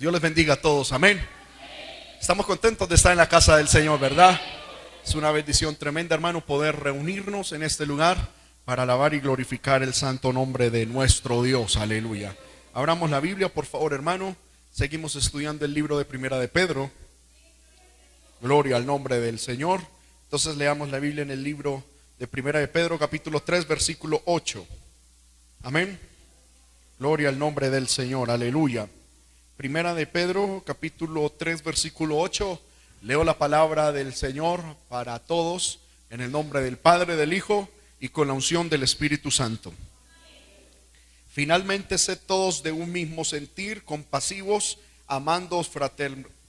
Dios les bendiga a todos, amén. Estamos contentos de estar en la casa del Señor, ¿verdad? Es una bendición tremenda, hermano, poder reunirnos en este lugar para alabar y glorificar el santo nombre de nuestro Dios, aleluya. Abramos la Biblia, por favor, hermano. Seguimos estudiando el libro de Primera de Pedro. Gloria al nombre del Señor. Entonces leamos la Biblia en el libro de Primera de Pedro, capítulo 3, versículo 8. Amén. Gloria al nombre del Señor, aleluya. Primera de Pedro, capítulo 3, versículo 8. Leo la palabra del Señor para todos, en el nombre del Padre, del Hijo y con la unción del Espíritu Santo. Finalmente, sed todos de un mismo sentir, compasivos, amándoos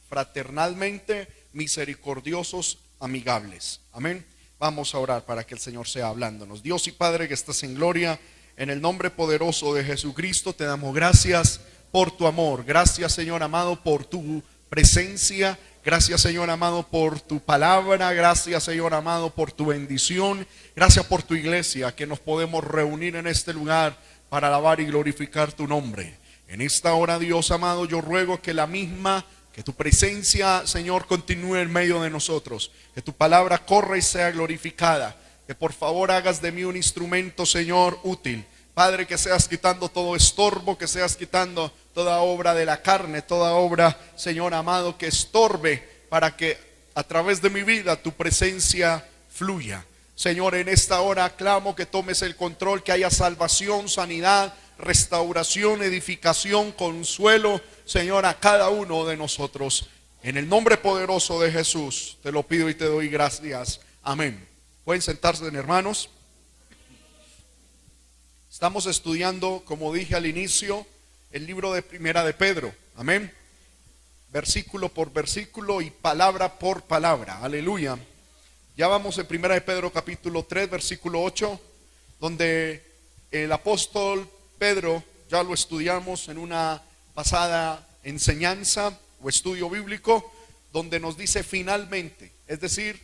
fraternalmente, misericordiosos, amigables. Amén. Vamos a orar para que el Señor sea hablándonos. Dios y Padre que estás en gloria, en el nombre poderoso de Jesucristo, te damos gracias por tu amor. Gracias, Señor amado, por tu presencia. Gracias, Señor amado, por tu palabra. Gracias, Señor amado, por tu bendición. Gracias por tu iglesia, que nos podemos reunir en este lugar para alabar y glorificar tu nombre. En esta hora, Dios amado, yo ruego que que tu presencia, Señor, continúe en medio de nosotros. Que tu palabra corra y sea glorificada. Que por favor hagas de mí un instrumento, Señor, útil. Padre, que seas quitando todo estorbo, que seas quitando toda obra de la carne, toda obra, Señor amado, que estorbe, para que a través de mi vida tu presencia fluya. Señor, en esta hora clamo que tomes el control, que haya salvación, sanidad, restauración, edificación, consuelo, Señor, a cada uno de nosotros. En el nombre poderoso de Jesús te lo pido y te doy gracias. Amén. Pueden sentarse, hermanos. Estamos estudiando, como dije al inicio, el libro de Primera de Pedro. Amén. Versículo por versículo y palabra por palabra. Aleluya. Ya vamos en Primera de Pedro capítulo 3, versículo 8, donde el apóstol Pedro, ya lo estudiamos en una pasada enseñanza o estudio bíblico, donde nos dice finalmente, es decir,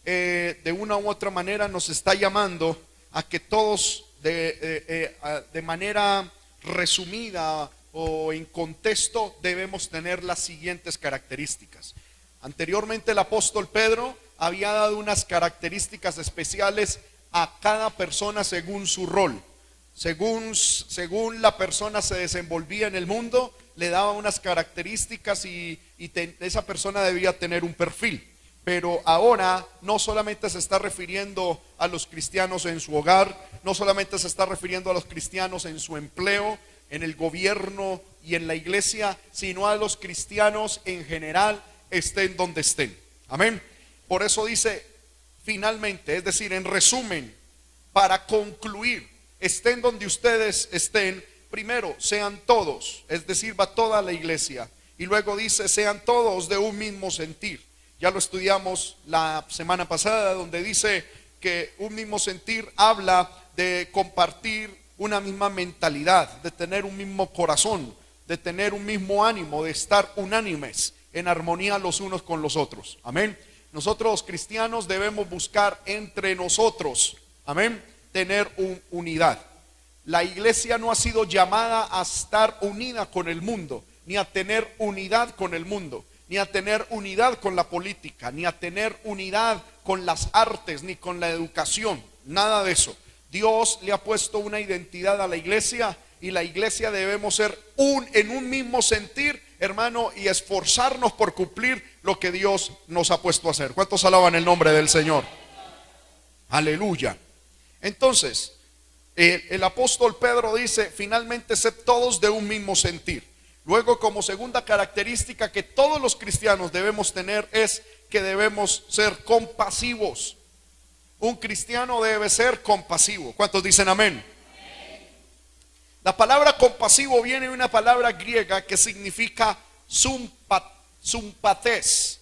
de una u otra manera nos está llamando a que todos de manera resumida o en contexto debemos tener las siguientes características. Anteriormente el apóstol Pedro había dado unas características especiales a cada persona según su rol. Según la persona se desenvolvía en el mundo, le daba unas características y esa persona debía tener un perfil. Pero ahora no solamente se está refiriendo a los cristianos en su hogar, no solamente se está refiriendo a los cristianos en su empleo, en el gobierno y en la iglesia, sino a los cristianos en general, estén donde estén. Amén. Por eso dice finalmente, es decir, en resumen, para concluir, estén donde ustedes estén, primero sean todos, es decir, va toda la iglesia, y luego dice sean todos de un mismo sentir. Ya lo estudiamos la semana pasada, donde dice que un mismo sentir habla de compartir una misma mentalidad, de tener un mismo corazón, de tener un mismo ánimo, de estar unánimes, en armonía los unos con los otros. Amén. Nosotros los cristianos debemos buscar entre nosotros, amén, tener unidad. La iglesia no ha sido llamada a estar unida con el mundo, ni a tener unidad con el mundo, ni a tener unidad con la política, ni a tener unidad con las artes, ni con la educación, nada de eso. Dios le ha puesto una identidad a la iglesia, y la iglesia debemos ser en un mismo sentir, hermano, y esforzarnos por cumplir lo que Dios nos ha puesto a hacer. ¿Cuántos alaban el nombre del Señor? Aleluya. Entonces, el apóstol Pedro dice, finalmente sed todos de un mismo sentir. Luego, como segunda característica que todos los cristianos debemos tener, es que debemos ser compasivos. Un cristiano debe ser compasivo. ¿Cuántos dicen amén? La palabra compasivo viene de una palabra griega que significa sympathés,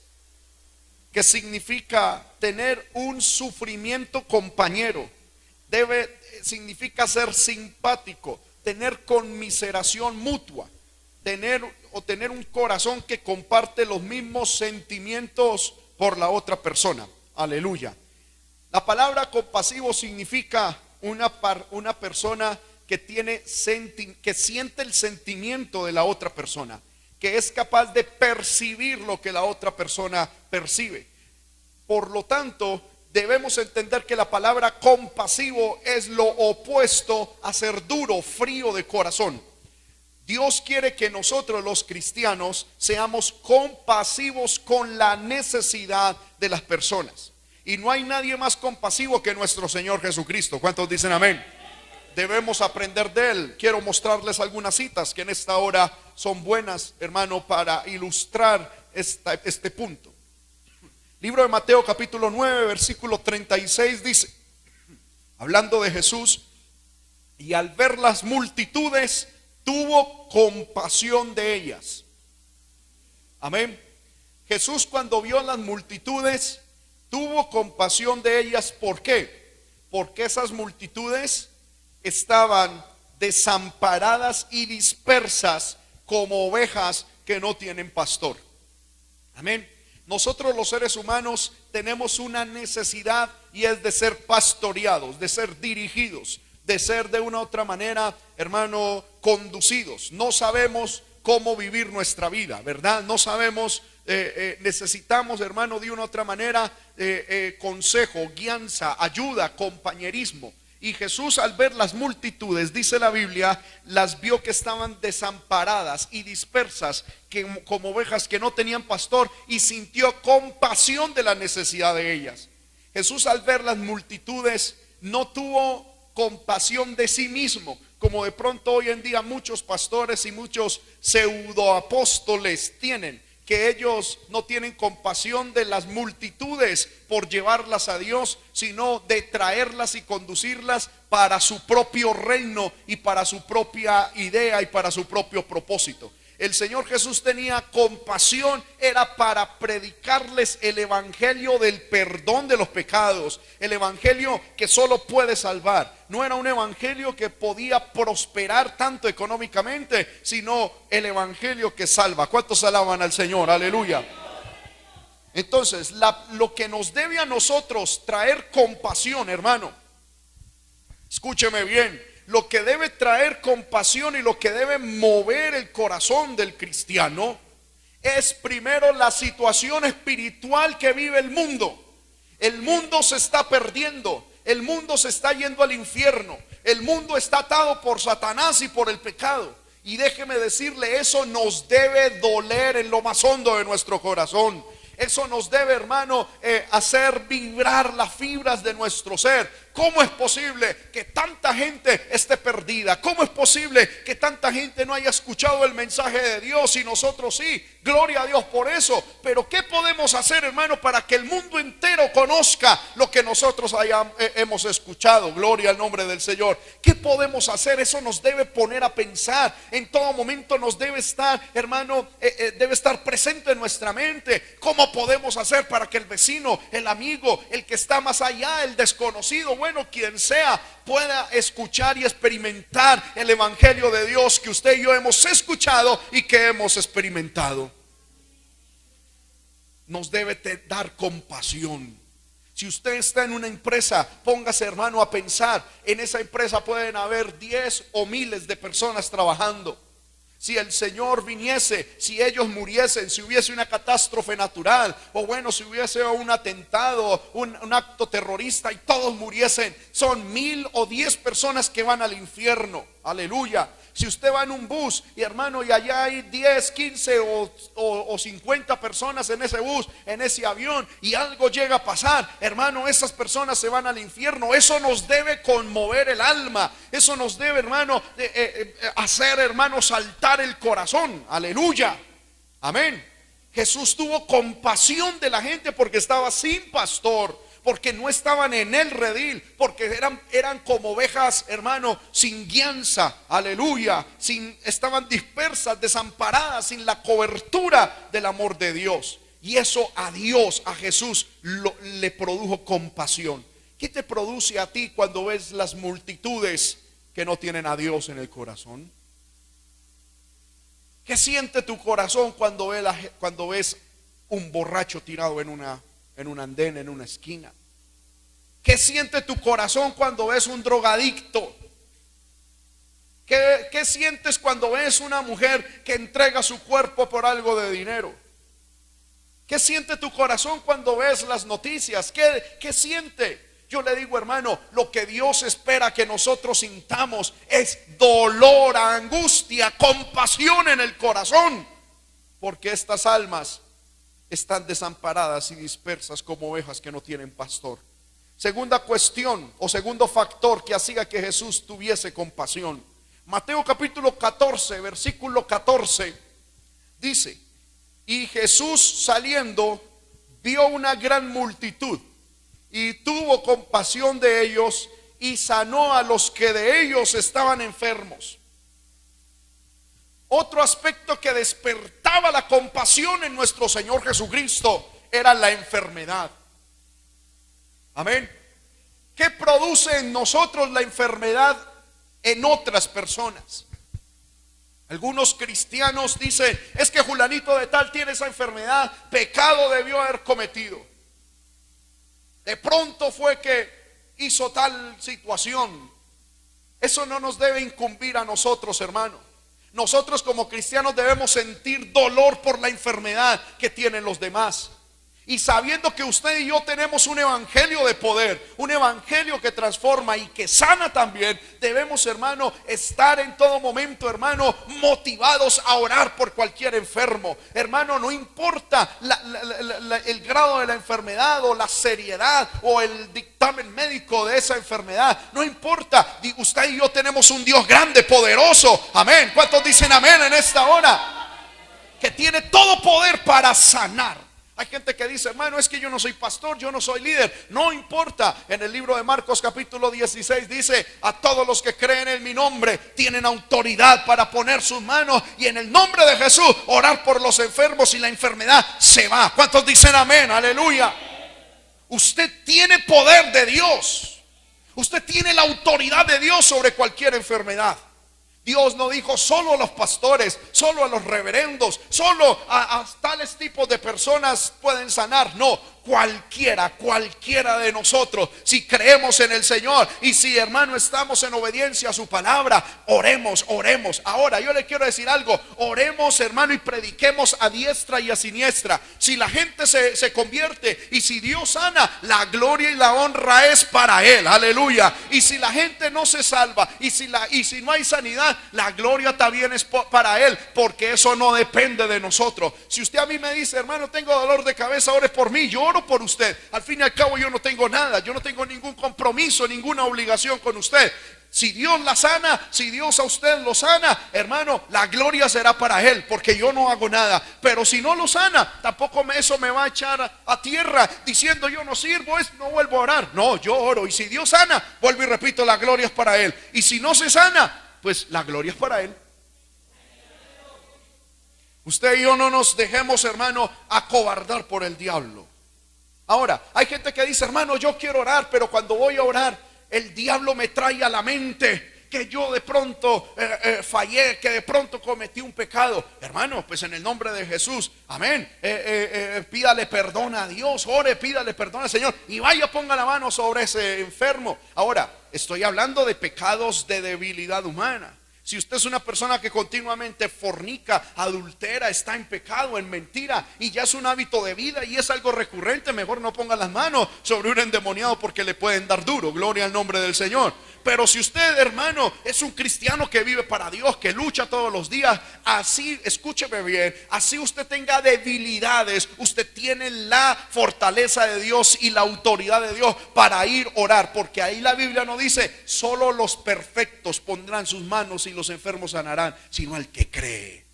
que significa tener un sufrimiento compañero. Significa ser simpático, tener conmiseración mutua, tener un corazón que comparte los mismos sentimientos por la otra persona. Aleluya. La palabra compasivo significa una persona que siente el sentimiento de la otra persona, que es capaz de percibir lo que la otra persona percibe. Por lo tanto, debemos entender que la palabra compasivo es lo opuesto a ser duro, frío de corazón. Dios quiere que nosotros los cristianos seamos compasivos con la necesidad de las personas. Y no hay nadie más compasivo que nuestro Señor Jesucristo. ¿Cuántos dicen amén? Debemos aprender de Él. Quiero mostrarles algunas citas que en esta hora son buenas, hermano, para ilustrar este punto. Libro de Mateo capítulo 9, versículo 36 dice, hablando de Jesús: y al ver las multitudes, tuvo compasión de ellas. Amén. Jesús, cuando vio las multitudes, tuvo compasión de ellas. ¿Por qué? Porque esas multitudes estaban desamparadas y dispersas como ovejas que no tienen pastor. Amén. Nosotros los seres humanos tenemos una necesidad, y es de ser pastoreados, de ser dirigidos, de ser de una u otra manera, hermano, conducidos. No sabemos cómo vivir nuestra vida, ¿verdad? No sabemos, necesitamos, hermano, de una u otra manera, consejo, guianza, ayuda, compañerismo. Y Jesús, al ver las multitudes, dice la Biblia, las vio que estaban desamparadas y dispersas, como ovejas que no tenían pastor, y sintió compasión de la necesidad de ellas. Jesús, al ver las multitudes, no tuvo compasión de sí mismo, como de pronto hoy en día muchos pastores y muchos pseudoapóstoles tienen, que ellos no tienen compasión de las multitudes por llevarlas a Dios, sino de traerlas y conducirlas para su propio reino y para su propia idea y para su propio propósito. El Señor Jesús tenía compasión, era para predicarles el evangelio del perdón de los pecados, el evangelio que solo puede salvar. No era un evangelio que podía prosperar tanto económicamente, sino el evangelio que salva. ¿Cuántos alaban al Señor? Aleluya. Entonces, lo que nos debe a nosotros traer compasión, hermano, escúcheme bien. Lo que debe traer compasión y lo que debe mover el corazón del cristiano es primero la situación espiritual que vive el mundo. El mundo se está perdiendo, el mundo se está yendo al infierno, el mundo está atado por Satanás y por el pecado. Y déjeme decirle, eso nos debe doler en lo más hondo de nuestro corazón. Eso nos debe, hermano, hacer vibrar las fibras de nuestro ser. ¿Cómo es posible que tanta gente esté perdida? ¿Cómo es posible que tanta gente no haya escuchado el mensaje de Dios y nosotros sí? Gloria a Dios por eso. Pero ¿qué podemos hacer, hermano, para que el mundo entero conozca lo que nosotros hemos escuchado? Gloria al nombre del Señor. ¿Qué podemos hacer? Eso nos debe poner a pensar. En todo momento nos debe estar, hermano, debe estar presente en nuestra mente. ¿Cómo podemos hacer para que el vecino, el amigo, el que está más allá, el desconocido, bueno, quien sea, pueda escuchar y experimentar el evangelio de Dios que usted y yo hemos escuchado y que hemos experimentado? Nos debe dar compasión. Si usted está en una empresa, póngase, hermano, a pensar. En esa empresa pueden haber 10 o miles de personas trabajando. Si el Señor viniese, si ellos muriesen, si hubiese una catástrofe natural, o bueno, si hubiese un atentado, un acto terrorista y todos muriesen, son 1000 o 10 personas que van al infierno. Aleluya. Si usted va en un bus y, hermano, y allá hay 10, 15 o 50 personas en ese bus, en ese avión, y algo llega a pasar, hermano, esas personas se van al infierno. Eso nos debe conmover el alma. Eso nos debe, hermano, hacer, hermano, saltar el corazón. Aleluya. Amén. Jesús tuvo compasión de la gente porque estaba sin pastor, porque no estaban en el redil, porque eran como ovejas, hermano, sin guianza. Aleluya. Estaban dispersas, desamparadas, sin la cobertura del amor de Dios. Y eso a Dios, a Jesús, le produjo compasión. ¿Qué te produce a ti cuando ves las multitudes que no tienen a Dios en el corazón? ¿Qué siente tu corazón cuando ves un borracho tirado en un andén, en una esquina? ¿Qué siente tu corazón cuando ves un drogadicto ¿Qué sientes cuando ves una mujer que entrega su cuerpo por algo de dinero? ¿Qué siente tu corazón cuando ves las noticias? ¿Qué siente? Yo le digo, hermano, lo que Dios espera que nosotros sintamos es dolor, angustia, compasión en el corazón, porque estas almas están desamparadas y dispersas como ovejas que no tienen pastor. Segunda cuestión o segundo factor que hacía que Jesús tuviese compasión. Mateo capítulo 14, versículo 14, dice: y Jesús saliendo vio una gran multitud y tuvo compasión de ellos y sanó a los que de ellos estaban enfermos. Otro aspecto que despertaba la compasión en nuestro Señor Jesucristo era la enfermedad. Amén. ¿Qué produce en nosotros la enfermedad en otras personas? Algunos cristianos dicen: es que Julanito de tal tiene esa enfermedad, pecado debió haber cometido. De pronto fue que hizo tal situación. Eso no nos debe incumbir a nosotros, hermano. Nosotros como cristianos debemos sentir dolor por la enfermedad que tienen los demás. Y sabiendo que usted y yo tenemos un evangelio de poder, un evangelio que transforma y que sana también, debemos, hermano, estar en todo momento, hermano, motivados a orar por cualquier enfermo. Hermano, no importa el grado de la enfermedad o la seriedad o el dictamen médico de esa enfermedad, no importa. Usted y yo tenemos un Dios grande, poderoso. Amén. ¿Cuántos dicen amén en esta hora? Que tiene todo poder para sanar. Hay gente que dice: hermano, es que yo no soy pastor, yo no soy líder. No importa. En el libro de Marcos capítulo 16 dice: a todos los que creen en mi nombre tienen autoridad para poner sus manos y en el nombre de Jesús orar por los enfermos y la enfermedad se va. ¿Cuántos dicen amén? Aleluya. Usted tiene poder de Dios. Usted tiene la autoridad de Dios sobre cualquier enfermedad. Dios no dijo solo a los pastores, solo a los reverendos, solo a tales tipos de personas pueden sanar. No, cualquiera de nosotros, si creemos en el Señor y si, hermano, estamos en obediencia a su palabra, oremos. Ahora yo le quiero decir algo: oremos, hermano, y prediquemos a diestra y a siniestra. Si la gente se convierte y si Dios sana, la gloria y la honra es para Él. Aleluya. Y si la gente no se salva y si no hay sanidad, la gloria también es para Él, porque eso no depende de nosotros. Si usted a mí me dice: hermano, tengo dolor de cabeza, ore por mí, yo oro por usted. Al fin y al cabo yo no tengo nada, yo no tengo ningún compromiso, ninguna obligación con usted. Si Dios la sana, si Dios a usted lo sana, hermano, la gloria será para Él, porque yo no hago nada. Pero si no lo sana, tampoco eso me va a echar a tierra diciendo: yo no sirvo, no vuelvo a orar. No, yo oro, y si Dios sana, vuelvo y repito, la gloria es para Él. Y si no se sana, pues la gloria es para Él. Usted y yo no nos dejemos, hermano, acobardar por el diablo. Ahora, hay gente que dice: hermano, yo quiero orar, pero cuando voy a orar, el diablo me trae a la mente que yo de pronto fallé, que de pronto cometí un pecado. Hermano, pues en el nombre de Jesús, amén, pídale perdón a Dios, ore, pídale perdón al Señor y vaya, ponga la mano sobre ese enfermo. Ahora, estoy hablando de pecados de debilidad humana. Si usted es una persona que continuamente fornica, adultera, está en pecado, en mentira, y ya es un hábito de vida y es algo recurrente, mejor no ponga las manos sobre un endemoniado, porque le pueden dar duro. Gloria al nombre del Señor. Pero si usted, hermano, es un cristiano que vive para Dios, que lucha todos los días, así, escúcheme bien, así usted tenga debilidades, usted tiene la fortaleza de Dios y la autoridad de Dios para ir a orar, porque ahí la Biblia no dice: solo los perfectos pondrán sus manos y los enfermos sanarán, sino al que cree.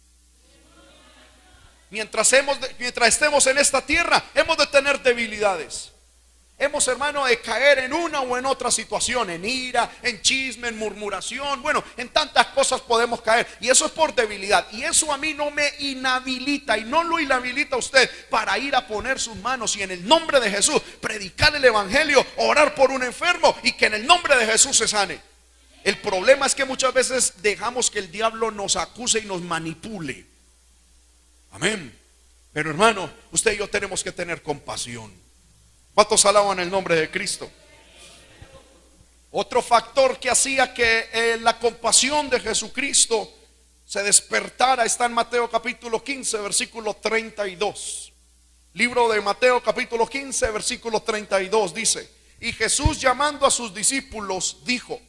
Mientras estemos en esta tierra, hemos de tener debilidades. Hemos, hermano, de caer en una o en otra situación, en ira, en chisme, en murmuración. Bueno, en tantas cosas podemos caer, y eso es por debilidad. Y eso a mí no me inhabilita y no lo inhabilita a usted para ir a poner sus manos y en el nombre de Jesús predicar el evangelio, orar por un enfermo y que en el nombre de Jesús se sane. El problema es que muchas veces dejamos que el diablo nos acuse y nos manipule. Amén. Pero, hermano, usted y yo tenemos que tener compasión. ¿Cuántos alaban el nombre de Cristo? Otro factor que hacía que la compasión de Jesucristo se despertara está en Mateo capítulo 15, versículo 32. Libro de Mateo capítulo 15, versículo 32 dice: y Jesús, llamando a sus discípulos, dijo: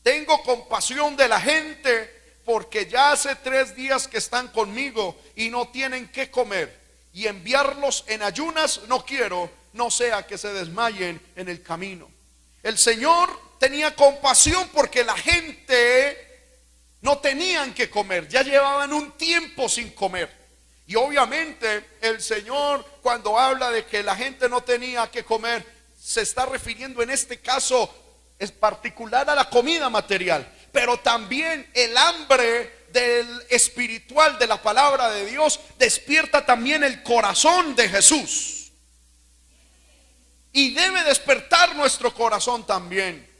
tengo compasión de la gente, porque ya hace 3 días que están conmigo y no tienen qué comer, y enviarlos en ayunas no quiero, no sea que se desmayen en el camino. El Señor tenía compasión porque la gente no tenían que comer, ya llevaban un tiempo sin comer. Y obviamente el Señor, cuando habla de que la gente no tenía que comer, se está refiriendo en este caso es particular a la comida material, pero también el hambre del espiritual de la palabra de Dios despierta también el corazón de Jesús, y debe despertar nuestro corazón también.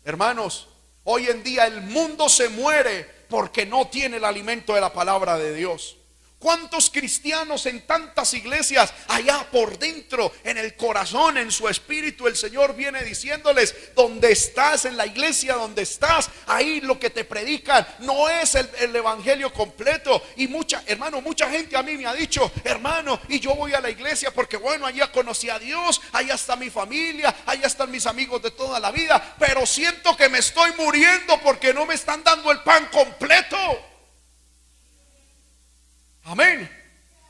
Hermanos, hoy en día el mundo se muere porque no tiene el alimento de la palabra de Dios. ¿Cuántos cristianos en tantas iglesias, allá por dentro, en el corazón, en su espíritu, el Señor viene diciéndoles: donde estás, en la iglesia donde estás, ahí lo que te predican no es el evangelio completo? Y mucha gente a mí me ha dicho: hermano, y yo voy a la iglesia porque bueno, allá conocí a Dios, allá está mi familia, allá están mis amigos de toda la vida, pero siento que me estoy muriendo porque no me están dando el pan completo. Amén.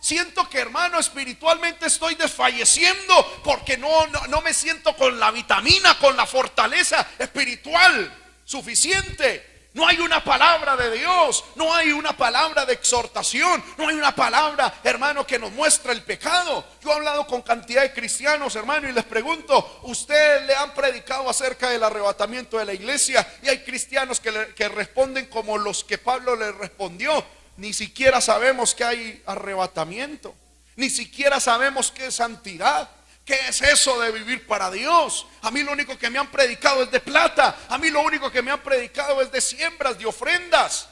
Siento que, hermano, espiritualmente estoy desfalleciendo porque no me siento con la vitamina, con la fortaleza espiritual suficiente. No hay una palabra de Dios, no hay una palabra de exhortación, no hay una palabra, hermano, que nos muestre el pecado. Yo he hablado con cantidad de cristianos, hermano, y les pregunto: ¿usted le han predicado acerca del arrebatamiento de la iglesia? Y hay cristianos que responden como los que Pablo le respondió: ni siquiera sabemos que hay arrebatamiento, ni siquiera sabemos qué es santidad, qué es eso de vivir para Dios. A mí lo único que me han predicado es de plata, a mí lo único que me han predicado es de siembras, de ofrendas.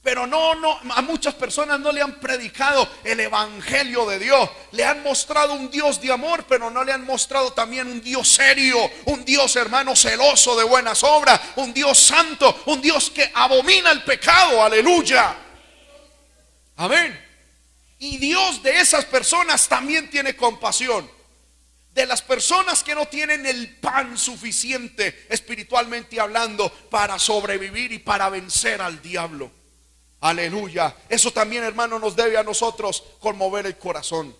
Pero a muchas personas no le han predicado el evangelio de Dios. Le han mostrado un Dios de amor, pero no le han mostrado también un Dios serio, un Dios, hermano, celoso de buenas obras, un Dios santo, un Dios que abomina el pecado. Aleluya. Amén. Y Dios de esas personas también tiene compasión. De las personas que no tienen el pan suficiente, espiritualmente hablando, para sobrevivir y para vencer al diablo. Aleluya. Eso también, hermano, nos debe a nosotros conmover el corazón.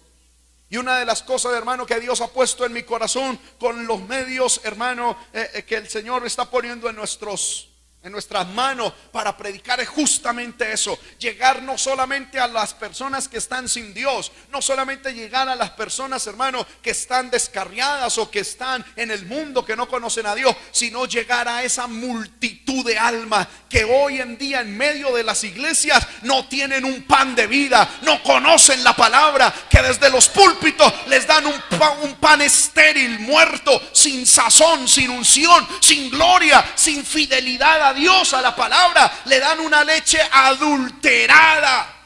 Y una de las cosas, hermano, que Dios ha puesto en mi corazón con los medios, hermano, que el Señor está poniendo en nuestras manos para predicar es justamente eso: llegar no solamente a las personas que están sin Dios, no solamente llegar a las personas, hermano, que están descarriadas o que están en el mundo, que no conocen a Dios, sino llegar a esa multitud de almas que hoy en día en medio de las iglesias no tienen un pan de vida, no conocen la palabra, que desde los púlpitos les dan un pan estéril, muerto, sin sazón, sin unción, sin gloria, sin fidelidad a Dios, a la palabra. Le dan una leche adulterada.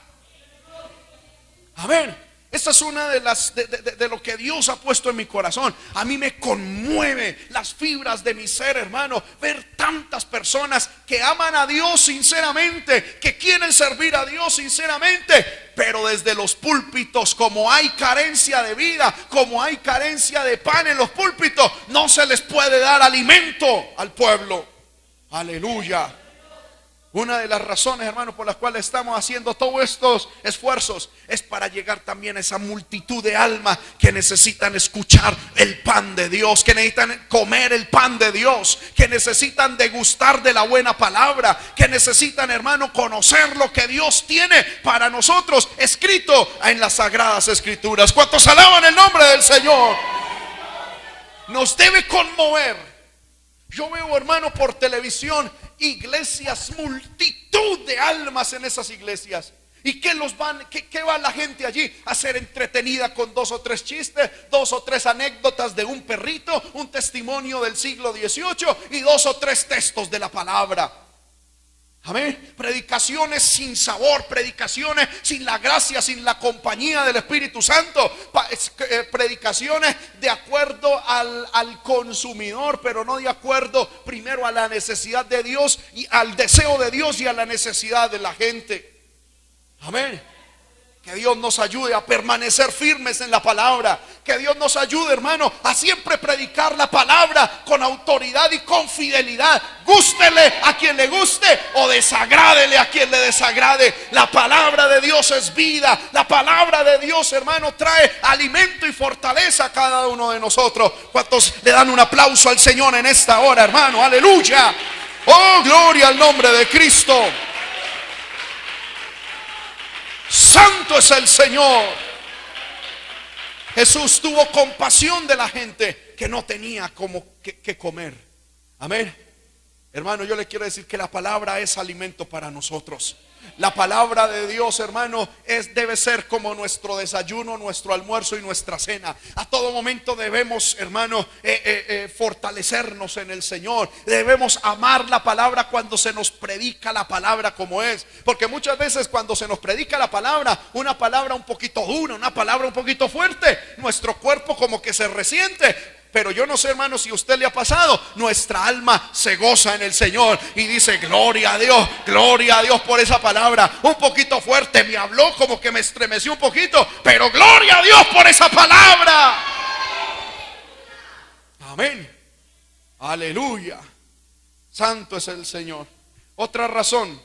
Amén. Esta es una de lo que Dios ha puesto en mi corazón. A mí me conmueve las fibras de mi ser, hermano, ver tantas personas que aman a Dios sinceramente, que quieren servir a Dios sinceramente, pero desde los púlpitos, como hay carencia de vida, como hay carencia de pan en los púlpitos, no se les puede dar alimento al pueblo. Aleluya. Una de las razones, hermanos, por las cuales estamos haciendo todos estos esfuerzos es para llegar también a esa multitud de almas que necesitan escuchar el pan de Dios, que necesitan comer el pan de Dios, que necesitan degustar de la buena palabra, que necesitan, hermano, conocer lo que Dios tiene para nosotros escrito en las sagradas escrituras. ¿Cuántos alaban el nombre del Señor? Nos debe conmover. Yo veo, hermano, por televisión iglesias, multitud de almas en esas iglesias. ¿Y qué va la gente allí a ser entretenida con 2 o 3 chistes, 2 o 3 anécdotas de un perrito, un testimonio del siglo XVIII y 2 o 3 textos de la palabra? Amén. Predicaciones sin sabor, predicaciones sin la gracia, sin la compañía del Espíritu Santo, predicaciones de acuerdo al consumidor, pero no de acuerdo primero a la necesidad de Dios y al deseo de Dios y a la necesidad de la gente. Amén. Que Dios nos ayude a permanecer firmes en la palabra. Que Dios nos ayude, hermano, a siempre predicar la palabra con autoridad y con fidelidad. Gústele a quien le guste o desagrádele a quien le desagrade. La palabra de Dios es vida. La palabra de Dios, hermano, trae alimento y fortaleza a cada uno de nosotros. ¿Cuántos le dan un aplauso al Señor en esta hora, hermano? Aleluya. Oh, gloria al nombre de Cristo. Santo es el Señor. Jesús tuvo compasión de la gente que no tenía como que comer. Amén. Hermano, yo le quiero decir que la palabra es alimento para nosotros. La palabra de Dios, hermano, debe ser como nuestro desayuno, nuestro almuerzo y nuestra cena. A todo momento debemos, hermano, fortalecernos en el Señor. Debemos amar la palabra cuando se nos predica la palabra como es. Porque muchas veces cuando se nos predica la palabra, una palabra un poquito dura, una palabra un poquito fuerte, nuestro cuerpo como que se resiente. Pero yo no sé, hermano, si a usted le ha pasado, nuestra alma se goza en el Señor y dice: gloria a Dios por esa palabra. Un poquito fuerte, me habló, como que me estremeció un poquito, pero gloria a Dios por esa palabra. Amén. Aleluya. Santo es el Señor. Otra razón,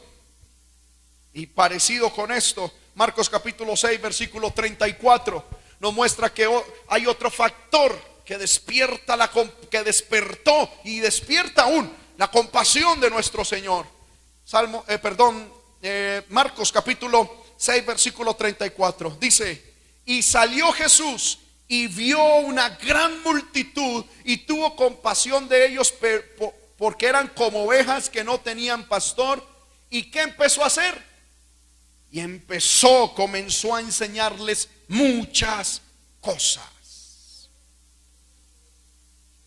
y parecido con esto, Marcos capítulo 6 versículo 34 nos muestra que hay otro factor que despertó y despierta aún la compasión de nuestro Señor. Marcos capítulo 6 versículo 34 dice: y salió Jesús y vio una gran multitud y tuvo compasión de ellos porque eran como ovejas que no tenían pastor. ¿Y qué empezó a hacer? Y comenzó a enseñarles muchas cosas.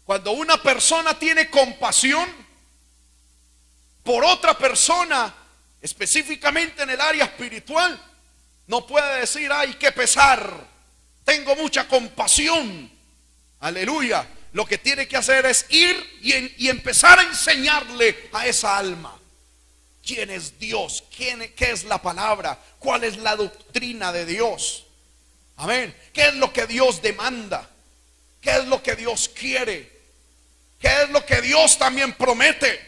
Cuando una persona tiene compasión por otra persona, específicamente en el área espiritual, no puede decir: ay, qué pesar, tengo mucha compasión. Aleluya. Lo que tiene que hacer es ir y empezar a enseñarle a esa alma quién es Dios, qué es la palabra, cuál es la doctrina de Dios. Amén. ¿Qué es lo que Dios demanda? ¿Qué es lo que Dios quiere? ¿Qué es lo que Dios también promete?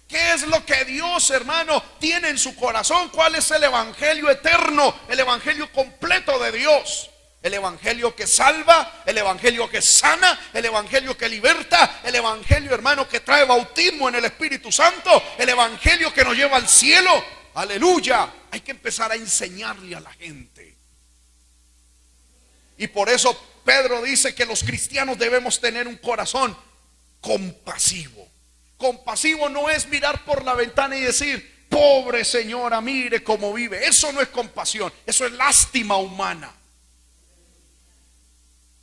¿Qué es lo que Dios, hermano, tiene en su corazón? ¿Cuál es el evangelio eterno? El evangelio completo de Dios. El evangelio que salva, el evangelio que sana, el evangelio que liberta, el evangelio, hermano, que trae bautismo en el Espíritu Santo, el evangelio que nos lleva al cielo. Aleluya. Hay que empezar a enseñarle a la gente. Y por eso Pedro dice que los cristianos debemos tener un corazón compasivo. Compasivo no es mirar por la ventana y decir: pobre señora, mire cómo vive. Eso no es compasión, eso es lástima humana.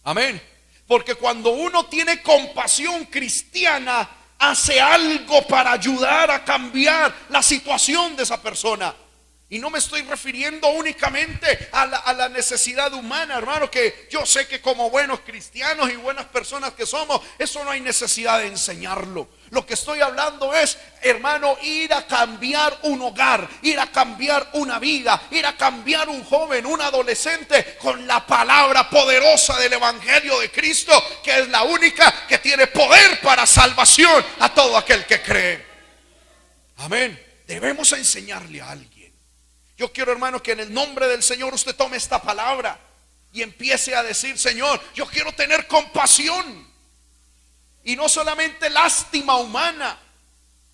Amén. Porque cuando uno tiene compasión cristiana, hace algo para ayudar a cambiar la situación de esa persona. Y no me estoy refiriendo únicamente a la necesidad humana, hermano, que yo sé que como buenos cristianos y buenas personas que somos, eso no hay necesidad de enseñarlo. Lo que estoy hablando es, hermano, ir a cambiar un hogar, ir a cambiar una vida, ir a cambiar un joven, un adolescente con la palabra poderosa del evangelio de Cristo, que es la única que tiene poder para salvación a todo aquel que cree. Amén. Debemos enseñarle a alguien. Yo quiero, hermano, que en el nombre del Señor usted tome esta palabra y empiece a decir: Señor, yo quiero tener compasión. Y no solamente lástima humana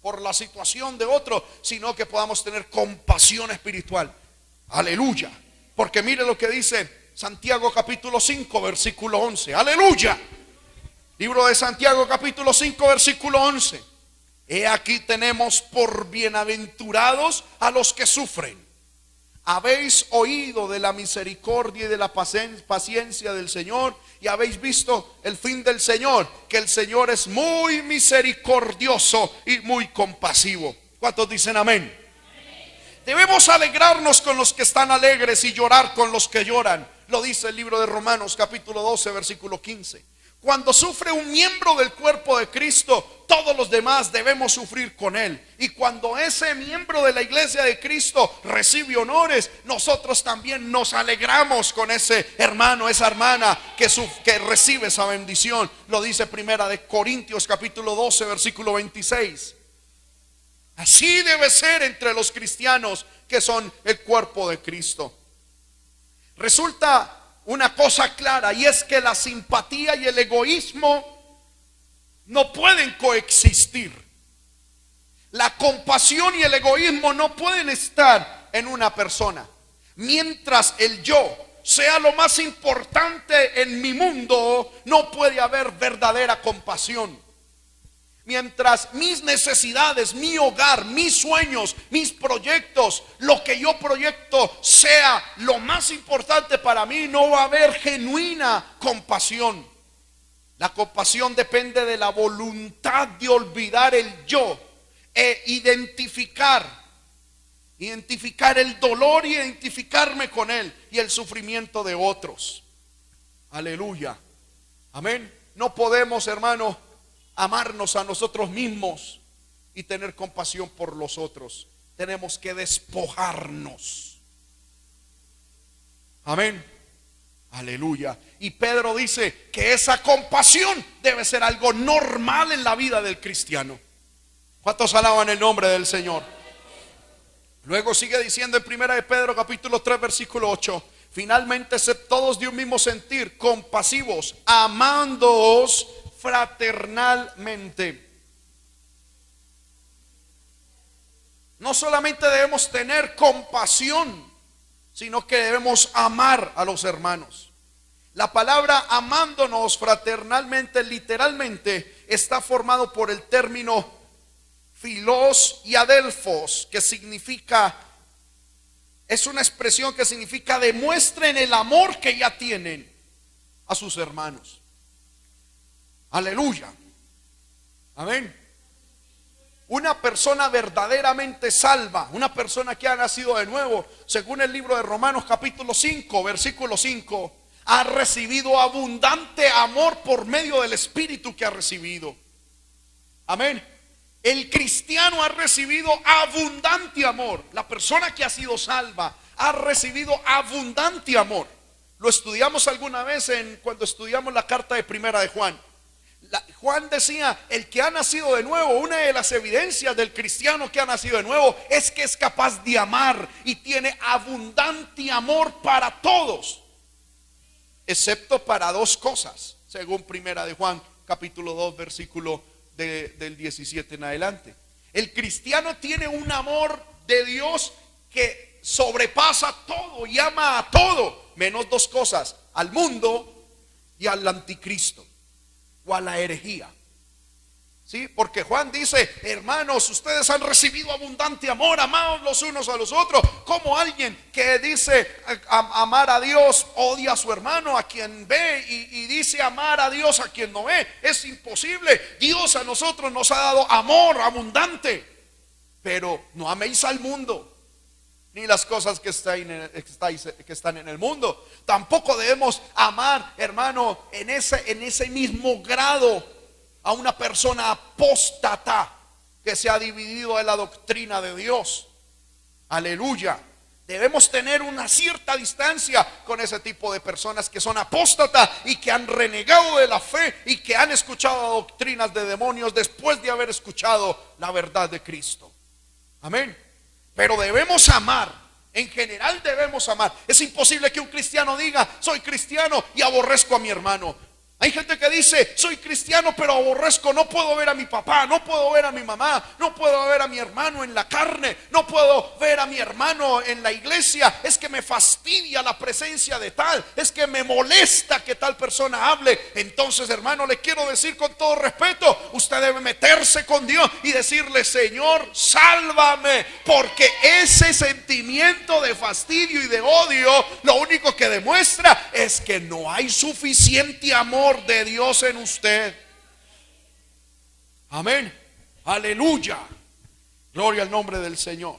por la situación de otro, sino que podamos tener compasión espiritual. Aleluya. Porque mire lo que dice Santiago capítulo 5 versículo 11. Aleluya. Libro de Santiago capítulo 5 versículo 11. He aquí tenemos por bienaventurados a los que sufren. Habéis oído de la misericordia y de la paciencia del Señor, y habéis visto el fin del Señor, que el Señor es muy misericordioso y muy compasivo. ¿Cuántos dicen amén? Debemos alegrarnos con los que están alegres y llorar con los que lloran. Lo dice el libro de Romanos capítulo 12 versículo 15. Cuando sufre un miembro del cuerpo de Cristo, todos los demás debemos sufrir con él. Y cuando ese miembro de la iglesia de Cristo recibe honores, nosotros también nos alegramos con ese hermano, esa hermana que recibe esa bendición. Lo dice Primera de Corintios capítulo 12 versículo 26. Así debe ser entre los cristianos que son el cuerpo de Cristo. Resulta una cosa clara, y es que la simpatía y el egoísmo no pueden coexistir. La compasión y el egoísmo no pueden estar en una persona. Mientras el yo sea lo más importante en mi mundo, no puede haber verdadera compasión. Mientras mis necesidades, mi hogar, mis sueños, mis proyectos, lo que yo proyecto sea lo más importante para mí, no va a haber genuina compasión. La compasión depende de la voluntad de olvidar el yo e identificar el dolor y identificarme con él y el sufrimiento de otros. Aleluya. Amén. No podemos, hermano, amarnos a nosotros mismos y tener compasión por los otros. Tenemos que despojarnos. Amén. Aleluya. Y Pedro dice que esa compasión debe ser algo normal en la vida del cristiano. ¿Cuántos alaban el nombre del Señor? Luego sigue diciendo en Primera de Pedro capítulo 3 versículo 8: finalmente, sed todos de un mismo sentir, compasivos, amándoos fraternalmente. No solamente debemos tener compasión, sino que debemos amar a los hermanos. La palabra amándonos fraternalmente, literalmente, está formado por el término filos y adelfos, que significa, es una expresión que significa demuestren el amor que ya tienen a sus hermanos. Aleluya. Amén. Una persona verdaderamente salva, una persona que ha nacido de nuevo, según el libro de Romanos capítulo 5 versículo 5, ha recibido abundante amor por medio del Espíritu que ha recibido. Amén. El cristiano ha recibido abundante amor. La persona que ha sido salva ha recibido abundante amor. Lo estudiamos alguna vez cuando estudiamos la carta de Primera de Juan. Juan decía, el que ha nacido de nuevo, una de las evidencias del cristiano que ha nacido de nuevo es que es capaz de amar y tiene abundante amor para todos, excepto para dos cosas, según Primera de Juan capítulo 2 versículo del 17 en adelante. El cristiano tiene un amor de Dios que sobrepasa todo y ama a todo, menos dos cosas: al mundo y al anticristo o a la herejía. ¿Sí? Porque Juan dice, hermanos, ustedes han recibido abundante amor, amados los unos a los otros. Como alguien que dice amar a Dios odia a su hermano, a quien ve, y dice amar a Dios a quien no ve? Es imposible. Dios a nosotros nos ha dado amor abundante, pero no améis al mundo ni las cosas que están en el mundo. Tampoco debemos amar, hermano, en ese mismo grado a una persona apóstata que se ha dividido de la doctrina de Dios. Aleluya. Debemos tener una cierta distancia con ese tipo de personas que son apóstatas y que han renegado de la fe y que han escuchado doctrinas de demonios después de haber escuchado la verdad de Cristo. Amén. Pero debemos amar, en general debemos amar. Es imposible que un cristiano diga, soy cristiano y aborrezco a mi hermano. Hay gente que dice, soy cristiano pero aborrezco, no puedo ver a mi papá, no puedo ver a mi mamá, no puedo ver a mi hermano en la carne, no puedo ver a mi hermano en la iglesia. Es que me fastidia la presencia de tal, es que me molesta que tal persona hable. Entonces, hermano, le quiero decir con todo respeto, usted debe meterse con Dios y decirle, Señor, sálvame, porque ese sentimiento de fastidio y de odio lo único que demuestra es que no hay suficiente amor de Dios en usted. Amén. Aleluya. Gloria al nombre del Señor.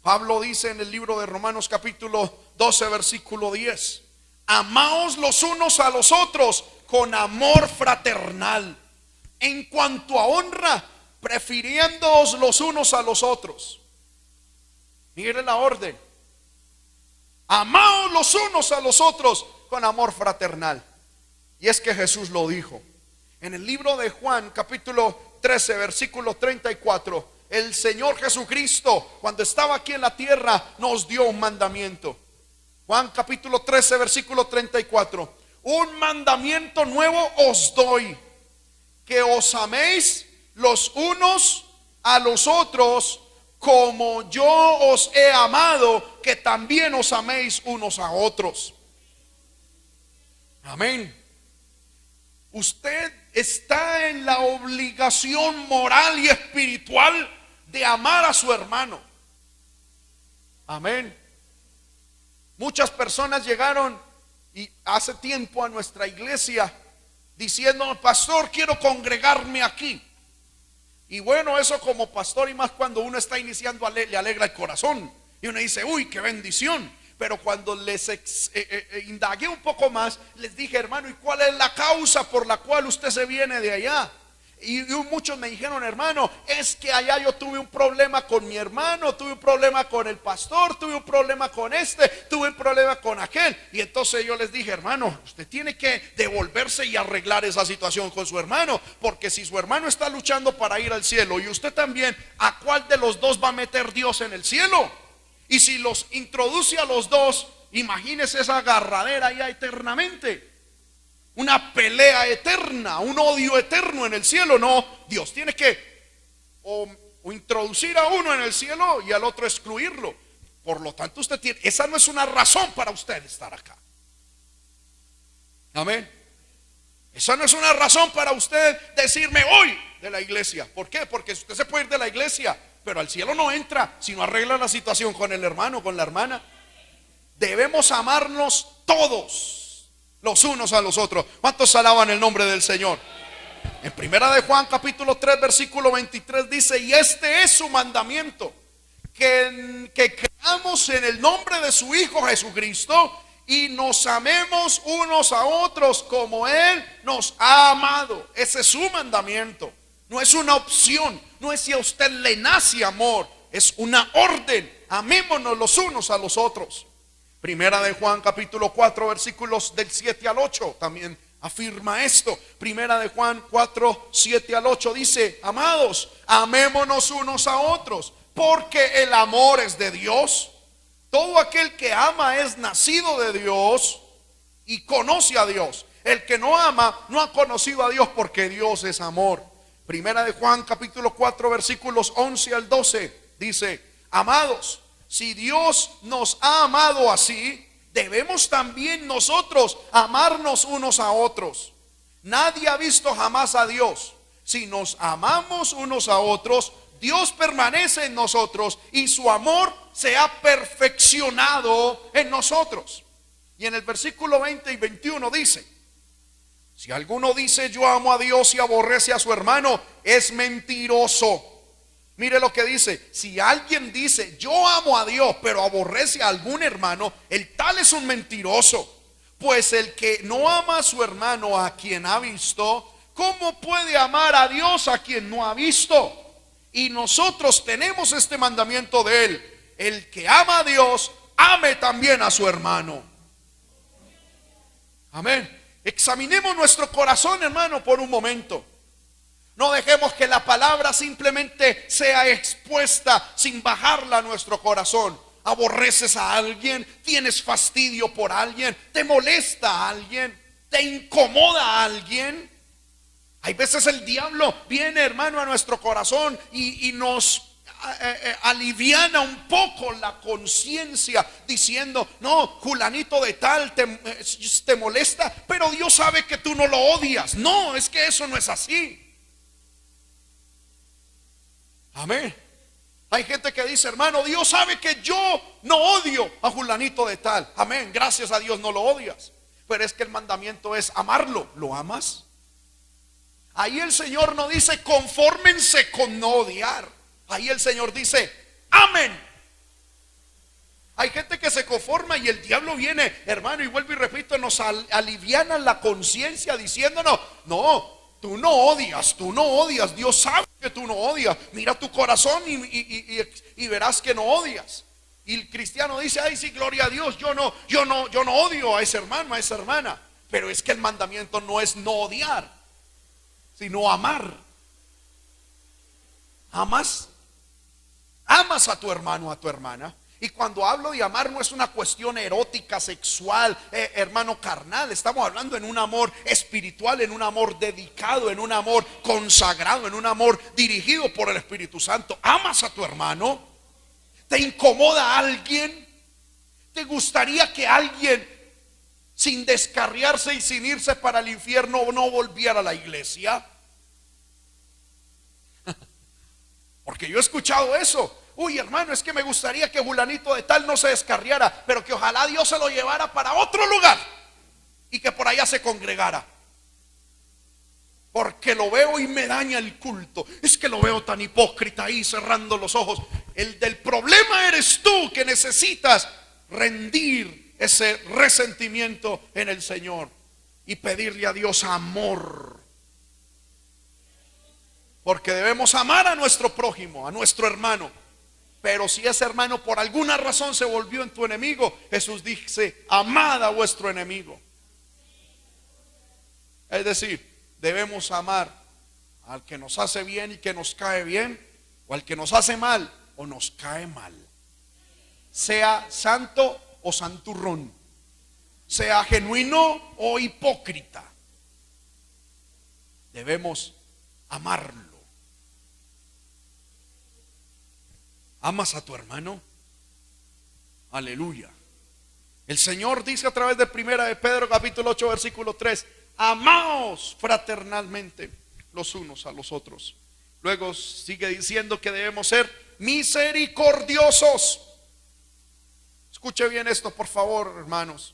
Pablo dice en el libro de Romanos capítulo 12 versículo 10: amaos los unos a los otros con amor fraternal. En cuanto a honra, prefiriéndoos los unos a los otros. Mire la orden: amaos los unos a los otros con amor fraternal. Y es que Jesús lo dijo en el libro de Juan capítulo 13 versículo 34. El Señor Jesucristo, cuando estaba aquí en la tierra, nos dio un mandamiento. Juan capítulo 13 versículo 34: un mandamiento nuevo os doy, que os améis los unos a los otros, como yo os he amado, que también os améis unos a otros. Amén. Usted está en la obligación moral y espiritual de amar a su hermano. Amén. Muchas personas llegaron y hace tiempo a nuestra iglesia diciendo: pastor, quiero congregarme aquí. Y bueno, eso como pastor, y más cuando uno está iniciando, le alegra el corazón. Y uno dice: uy, qué bendición. Pero cuando les indagué un poco más, les dije: hermano, ¿y cuál es la causa por la cual usted se viene de allá? Y muchos me dijeron: hermano, es que allá yo tuve un problema con mi hermano, tuve un problema con el pastor, tuve un problema con este, tuve un problema con aquel. Y entonces yo les dije: hermano, usted tiene que devolverse y arreglar esa situación con su hermano, porque si su hermano está luchando para ir al cielo y usted también, ¿a cuál de los dos va a meter Dios en el cielo? Y si los introduce a los dos, imagínese esa agarradera ya eternamente, una pelea eterna, un odio eterno en el cielo. No, Dios tiene que o introducir a uno en el cielo y al otro excluirlo. Por lo tanto, usted tiene, esa no es una razón para usted estar acá. Amén. Esa no es una razón para usted decirme hoy de la iglesia. ¿Por qué? Porque usted se puede ir de la iglesia, pero al cielo no entra si no arregla la situación con el hermano, con la hermana. Debemos amarnos todos los unos a los otros. ¿Cuántos alaban el nombre del Señor? En primera de Juan capítulo 3 versículo 23 dice: y este es su mandamiento, que creamos en el nombre de su Hijo Jesucristo y nos amemos unos a otros como Él nos ha amado. Ese es su mandamiento. No es una opción, no es si a usted le nace amor, es una orden. Amémonos los unos a los otros. Primera de Juan capítulo 4 versículos del 7 al 8 también afirma esto. Primera de Juan 4, 7 al 8 dice: amados, amémonos unos a otros, porque el amor es de Dios. Todo aquel que ama es nacido de Dios y conoce a Dios. El que no ama no ha conocido a Dios, porque Dios es amor. Primera de Juan capítulo 4 versículos 11 al 12 dice: amados, si Dios nos ha amado así, debemos también nosotros amarnos unos a otros. Nadie ha visto jamás a Dios. Si nos amamos unos a otros, Dios permanece en nosotros y su amor se ha perfeccionado en nosotros. Y en el versículo 20 y 21 dice: si alguno dice yo amo a Dios y aborrece a su hermano, es mentiroso. Mire lo que dice: si alguien dice yo amo a Dios pero aborrece a algún hermano, el tal es un mentiroso. Pues el que no ama a su hermano a quien ha visto, ¿cómo puede amar a Dios a quien no ha visto? Y nosotros tenemos este mandamiento de Él: el que ama a Dios, ame también a su hermano. Amén. Examinemos nuestro corazón, hermano, por un momento. No dejemos que la palabra simplemente sea expuesta sin bajarla a nuestro corazón. Aborreces a alguien, tienes fastidio por alguien, te molesta a alguien, te incomoda a alguien. Hay veces el diablo viene, hermano, a nuestro corazón y nos aliviana un poco la conciencia diciendo: no, Julanito de tal te molesta, pero Dios sabe que tú no lo odias. No, es que eso no es así. Amén. Hay gente que dice: hermano, Dios sabe que yo no odio a Julanito de tal. Amén, gracias a Dios no lo odias. Pero es que el mandamiento es amarlo. ¿Lo amas? Ahí el Señor no dice confórmense con no odiar. Ahí el Señor dice: amen. Hay gente que se conforma y el diablo viene, hermano, y vuelvo y repito, nos aliviana la conciencia diciéndonos, no, tú no odias, Dios sabe que tú no odias, mira tu corazón y verás que no odias. Y el cristiano dice, ay sí, gloria a Dios, yo no odio a ese hermano, a esa hermana. Pero es que el mandamiento no es no odiar, sino amar. Amas a tu hermano, a tu hermana. Y cuando hablo de amar no es una cuestión erótica, sexual, hermano, carnal. Estamos hablando en un amor espiritual, en un amor dedicado, en un amor consagrado, en un amor dirigido por el Espíritu Santo. ¿Amas a tu hermano? ¿Te incomoda a alguien? ¿Te gustaría que alguien, sin descarriarse y sin irse para el infierno, no volviera a la iglesia? Porque yo he escuchado eso. Uy, hermano, es que me gustaría que fulanito de tal no se descarriara, pero que ojalá Dios se lo llevara para otro lugar y que por allá se congregara. Porque lo veo y me daña el culto. Es que lo veo tan hipócrita ahí cerrando los ojos. El del problema eres tú, que necesitas rendir ese resentimiento en el Señor y pedirle a Dios amor. Porque debemos amar a nuestro prójimo, a nuestro hermano. Pero si ese hermano por alguna razón se volvió en tu enemigo, Jesús dice, amad a vuestro enemigo. Es decir, debemos amar al que nos hace bien y que nos cae bien, o al que nos hace mal o nos cae mal. Sea santo o santurrón, sea genuino o hipócrita, debemos amarlo. ¿Amas a tu hermano? Aleluya. El Señor dice a través de Primera de Pedro capítulo 8 versículo 3: amaos fraternalmente los unos a los otros. Luego sigue diciendo que debemos ser misericordiosos. Escuche bien esto, por favor, hermanos.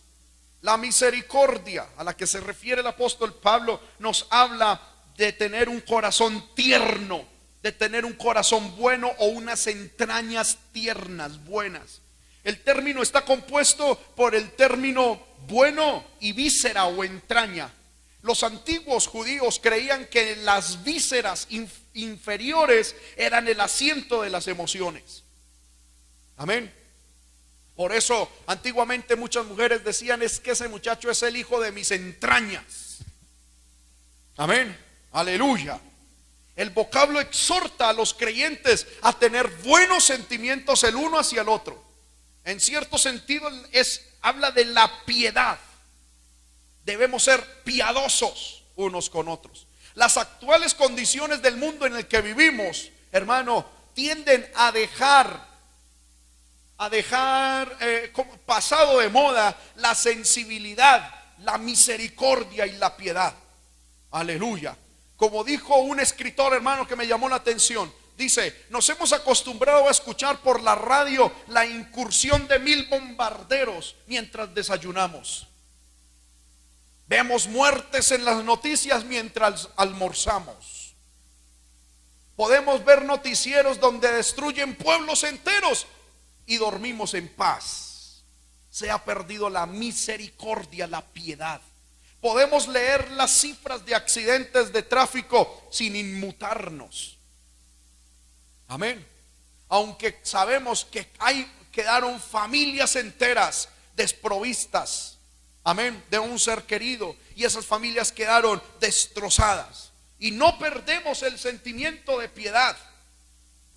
La misericordia a la que se refiere el apóstol Pablo nos habla de tener un corazón tierno, de tener un corazón bueno o unas entrañas tiernas, buenas. El término está compuesto por el término bueno y víscera o entraña. Los antiguos judíos creían que las vísceras inferiores eran el asiento de las emociones. Amén. Por eso antiguamente muchas mujeres decían: es que ese muchacho es el hijo de mis entrañas. Amén. Aleluya. El vocablo exhorta a los creyentes a tener buenos sentimientos el uno hacia el otro. En cierto sentido habla de la piedad. Debemos ser piadosos unos con otros. Las actuales condiciones del mundo en el que vivimos, hermano, tienden a dejar como pasado de moda la sensibilidad, la misericordia y la piedad. Aleluya. Como dijo un escritor, hermano, que me llamó la atención, dice: nos hemos acostumbrado a escuchar por la radio la incursión de 1000 bombarderos mientras desayunamos. Vemos muertes en las noticias mientras almorzamos. Podemos ver noticieros donde destruyen pueblos enteros y dormimos en paz. Se ha perdido la misericordia, la piedad. Podemos leer las cifras de accidentes de tráfico sin inmutarnos. Amén. Aunque sabemos que quedaron familias enteras desprovistas, amén, de un ser querido, y esas familias quedaron destrozadas, y no perdemos el sentimiento de piedad.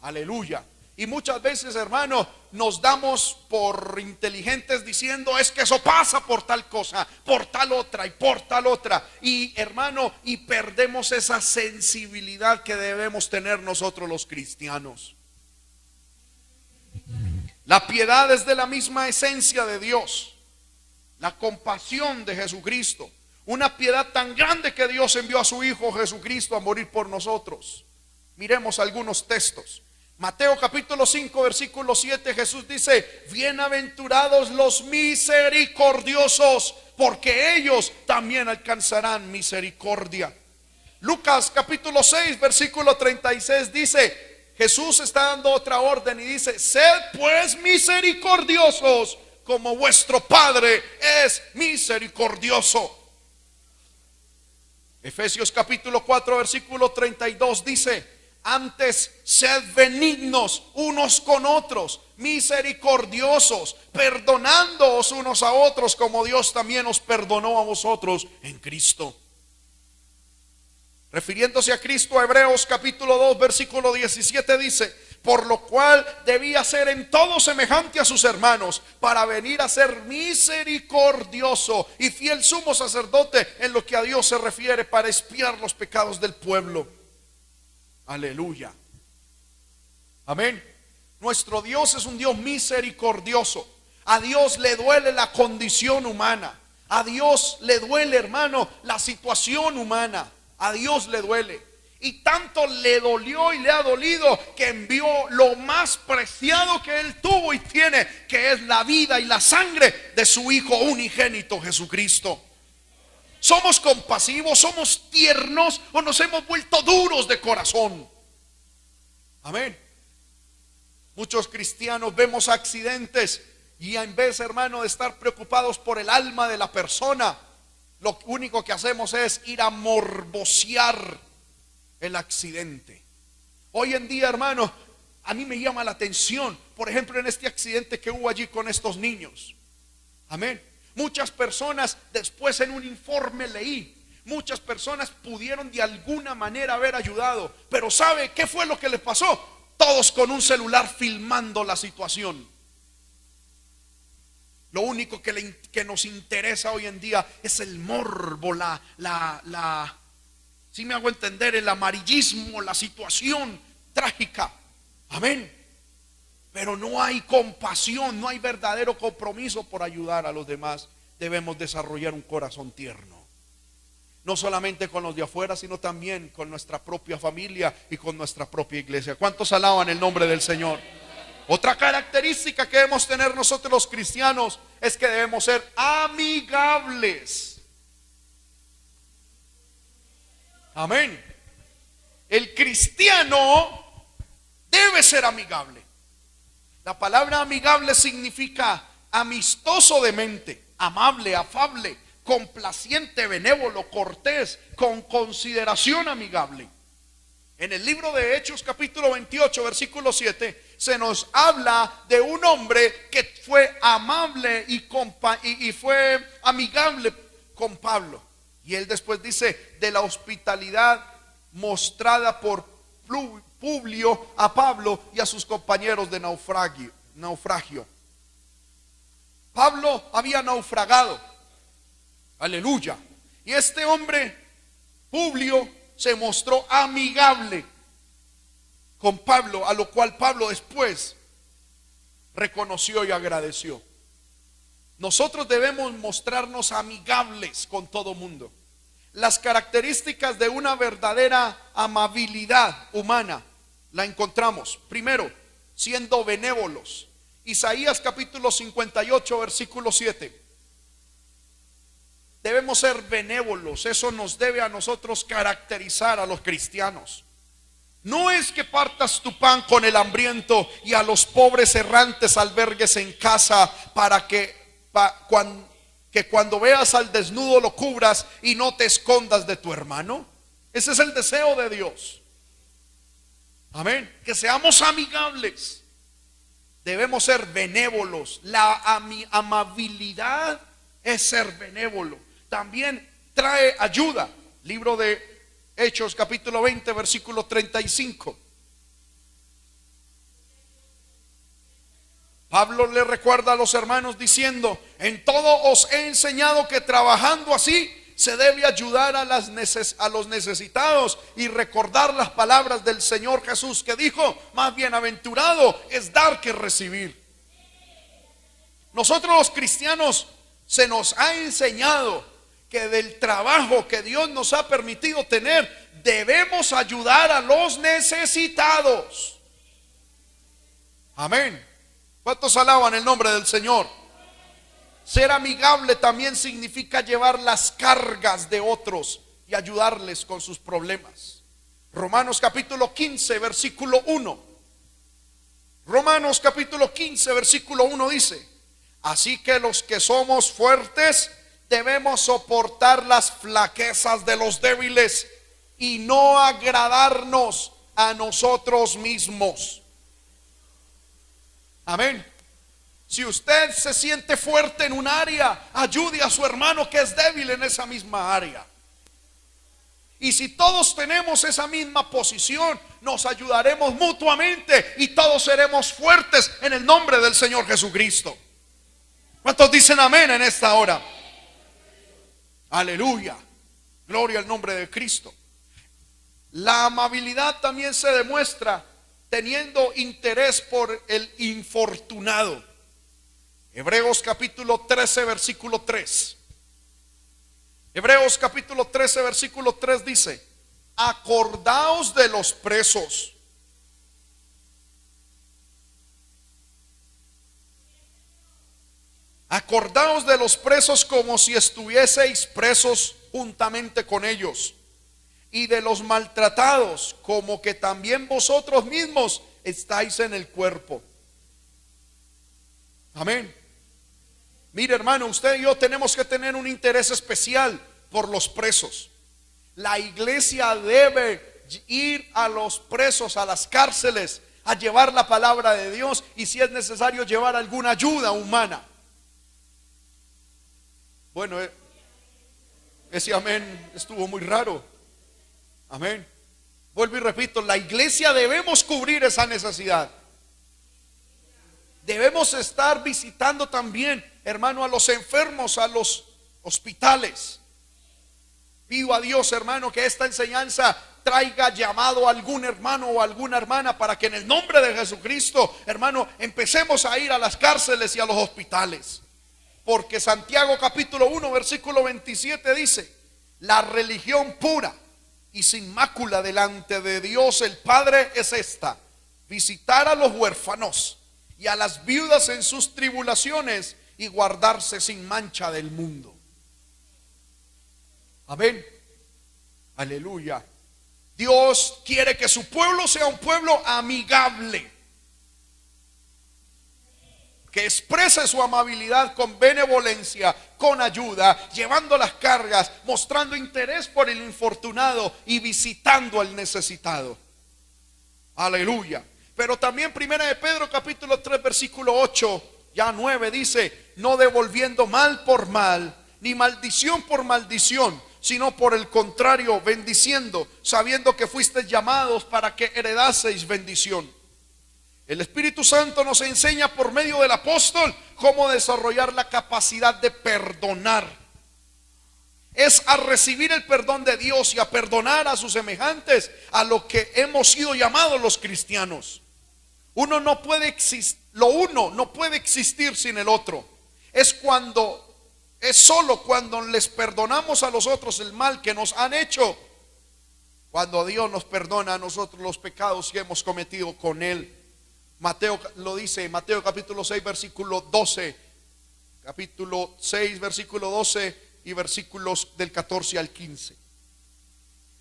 Aleluya. Y muchas veces, hermano, nos damos por inteligentes diciendo: es que eso pasa por tal cosa, por tal otra y por tal otra. Y hermano, y perdemos esa sensibilidad que debemos tener nosotros los cristianos. La piedad es de la misma esencia de Dios, la compasión de Jesucristo. Una piedad tan grande que Dios envió a su Hijo Jesucristo a morir por nosotros. Miremos algunos textos. Mateo capítulo 5 versículo 7, Jesús dice: bienaventurados los misericordiosos, porque ellos también alcanzarán misericordia. Lucas capítulo 6 versículo 36 dice: Jesús está dando otra orden y dice: sed pues misericordiosos como vuestro Padre es misericordioso. Efesios capítulo 4 versículo 32 dice: antes sed benignos unos con otros, misericordiosos, perdonándoos unos a otros como Dios también os perdonó a vosotros en Cristo. Refiriéndose a Cristo, Hebreos capítulo 2 versículo 17 dice: por lo cual debía ser en todo semejante a sus hermanos, para venir a ser misericordioso y fiel sumo sacerdote en lo que a Dios se refiere, para expiar los pecados del pueblo. Aleluya. Amén. Nuestro Dios es un Dios misericordioso. A Dios le duele la condición humana. A Dios le duele, hermano, la situación humana. A Dios le duele. Y tanto le dolió y le ha dolido que envió lo más preciado que Él tuvo y tiene, que es la vida y la sangre de su Hijo unigénito Jesucristo. ¿Somos compasivos, somos tiernos o nos hemos vuelto duros de corazón? Amén. Muchos cristianos vemos accidentes y en vez, hermano, de estar preocupados por el alma de la persona, lo único que hacemos es ir a morbosear el accidente. Hoy en día, hermano, a mí me llama la atención, por ejemplo, en este accidente que hubo allí con estos niños. Amén. Muchas personas, después en un informe leí, muchas personas pudieron de alguna manera haber ayudado, pero ¿sabe qué fue lo que les pasó? Todos con un celular filmando la situación. Lo único que nos interesa hoy en día es el morbo, si me hago entender, el amarillismo, la situación trágica. Amén. Pero no hay compasión, no hay verdadero compromiso por ayudar a los demás. Debemos desarrollar un corazón tierno, no solamente con los de afuera, sino también con nuestra propia familia y con nuestra propia iglesia. ¿Cuántos alaban el nombre del Señor? Otra característica que debemos tener nosotros los cristianos es que debemos ser amigables. Amén. El cristiano debe ser amigable. La palabra amigable significa amistoso de mente, amable, afable, complaciente, benévolo, cortés, con consideración amigable. En el libro de Hechos capítulo 28 versículo 7 se nos habla de un hombre que fue amable y fue amigable con Pablo. Y él después dice de la hospitalidad mostrada por Publio a Pablo y a sus compañeros de naufragio. Pablo había naufragado. Aleluya. Y este hombre, Publio, se mostró amigable con Pablo, a lo cual Pablo después reconoció y agradeció. Nosotros debemos mostrarnos amigables con todo mundo. Las características de una verdadera amabilidad humana la encontramos, primero, siendo benévolos. Isaías capítulo 58 versículo 7. Debemos ser benévolos. Eso nos debe a nosotros caracterizar a los cristianos. No es que partas tu pan con el hambriento y a los pobres errantes albergues en casa, para que cuando veas al desnudo lo cubras y no te escondas de tu hermano. Ese es el deseo de Dios. Amén. Que seamos amigables. Debemos ser benévolos. La amabilidad es ser benévolo. También trae ayuda. Libro de Hechos capítulo 20 versículo 35. Pablo le recuerda a los hermanos diciendo: en todo os he enseñado que trabajando así se debe ayudar a los necesitados, y recordar las palabras del Señor Jesús, que dijo: más bienaventurado es dar que recibir. Nosotros los cristianos se nos ha enseñado que del trabajo que Dios nos ha permitido tener, debemos ayudar a los necesitados. Amén. ¿Cuántos alaban el nombre del Señor? Ser amigable también significa llevar las cargas de otros y ayudarles con sus problemas. Romanos capítulo 15 versículo 1 Romanos capítulo 15, versículo 1 dice: así que los que somos fuertes debemos soportar las flaquezas de los débiles y no agradarnos a nosotros mismos. Amén. Si usted se siente fuerte en un área, ayude a su hermano que es débil en esa misma área. Y si todos tenemos esa misma posición, nos ayudaremos mutuamente y todos seremos fuertes en el nombre del Señor Jesucristo. ¿Cuántos dicen amén en esta hora? Aleluya. Gloria al nombre de Cristo. La amabilidad también se demuestra teniendo interés por el infortunado. Hebreos capítulo 13, versículo 3. Hebreos capítulo 13, versículo 3 dice: acordaos de los presos. Acordaos de los presos como si estuvieseis presos juntamente con ellos, y de los maltratados como que también vosotros mismos estáis en el cuerpo. Amén. Mire, hermano, usted y yo tenemos que tener un interés especial por los presos. La iglesia debe ir a los presos, a las cárceles, a llevar la palabra de Dios y si es necesario llevar alguna ayuda humana. Bueno, ese amén estuvo muy raro. Amén. Vuelvo y repito, la iglesia debemos cubrir esa necesidad. Debemos estar visitando también, hermano, a los enfermos, a los hospitales. Pido a Dios, hermano, que esta enseñanza traiga llamado a algún hermano o alguna hermana para que en el nombre de Jesucristo, hermano, empecemos a ir a las cárceles y a los hospitales. Porque Santiago capítulo 1 versículo 27 dice: la religión pura y sin mácula delante de Dios el Padre es esta: visitar a los huérfanos y a las viudas en sus tribulaciones y guardarse sin mancha del mundo. Amén. Aleluya. Dios quiere que su pueblo sea un pueblo amigable, que exprese su amabilidad con benevolencia, con ayuda, llevando las cargas, mostrando interés por el infortunado y visitando al necesitado. Aleluya. Pero también primera de Pedro capítulo 3 versículo 8 ya 9 dice: no devolviendo mal por mal, ni maldición por maldición, sino por el contrario, bendiciendo, sabiendo que fuisteis llamados para que heredaseis bendición. El Espíritu Santo nos enseña por medio del apóstol cómo desarrollar la capacidad de perdonar. Es a recibir el perdón de Dios y a perdonar a sus semejantes, a lo que hemos sido llamados los cristianos. Lo uno no puede existir sin el otro. Es solo cuando les perdonamos a los otros el mal que nos han hecho, cuando Dios nos perdona a nosotros los pecados que hemos cometido con Él. Mateo lo dice, Mateo capítulo 6 versículo 12, capítulo 6 versículo 12 y versículos del 14 al 15.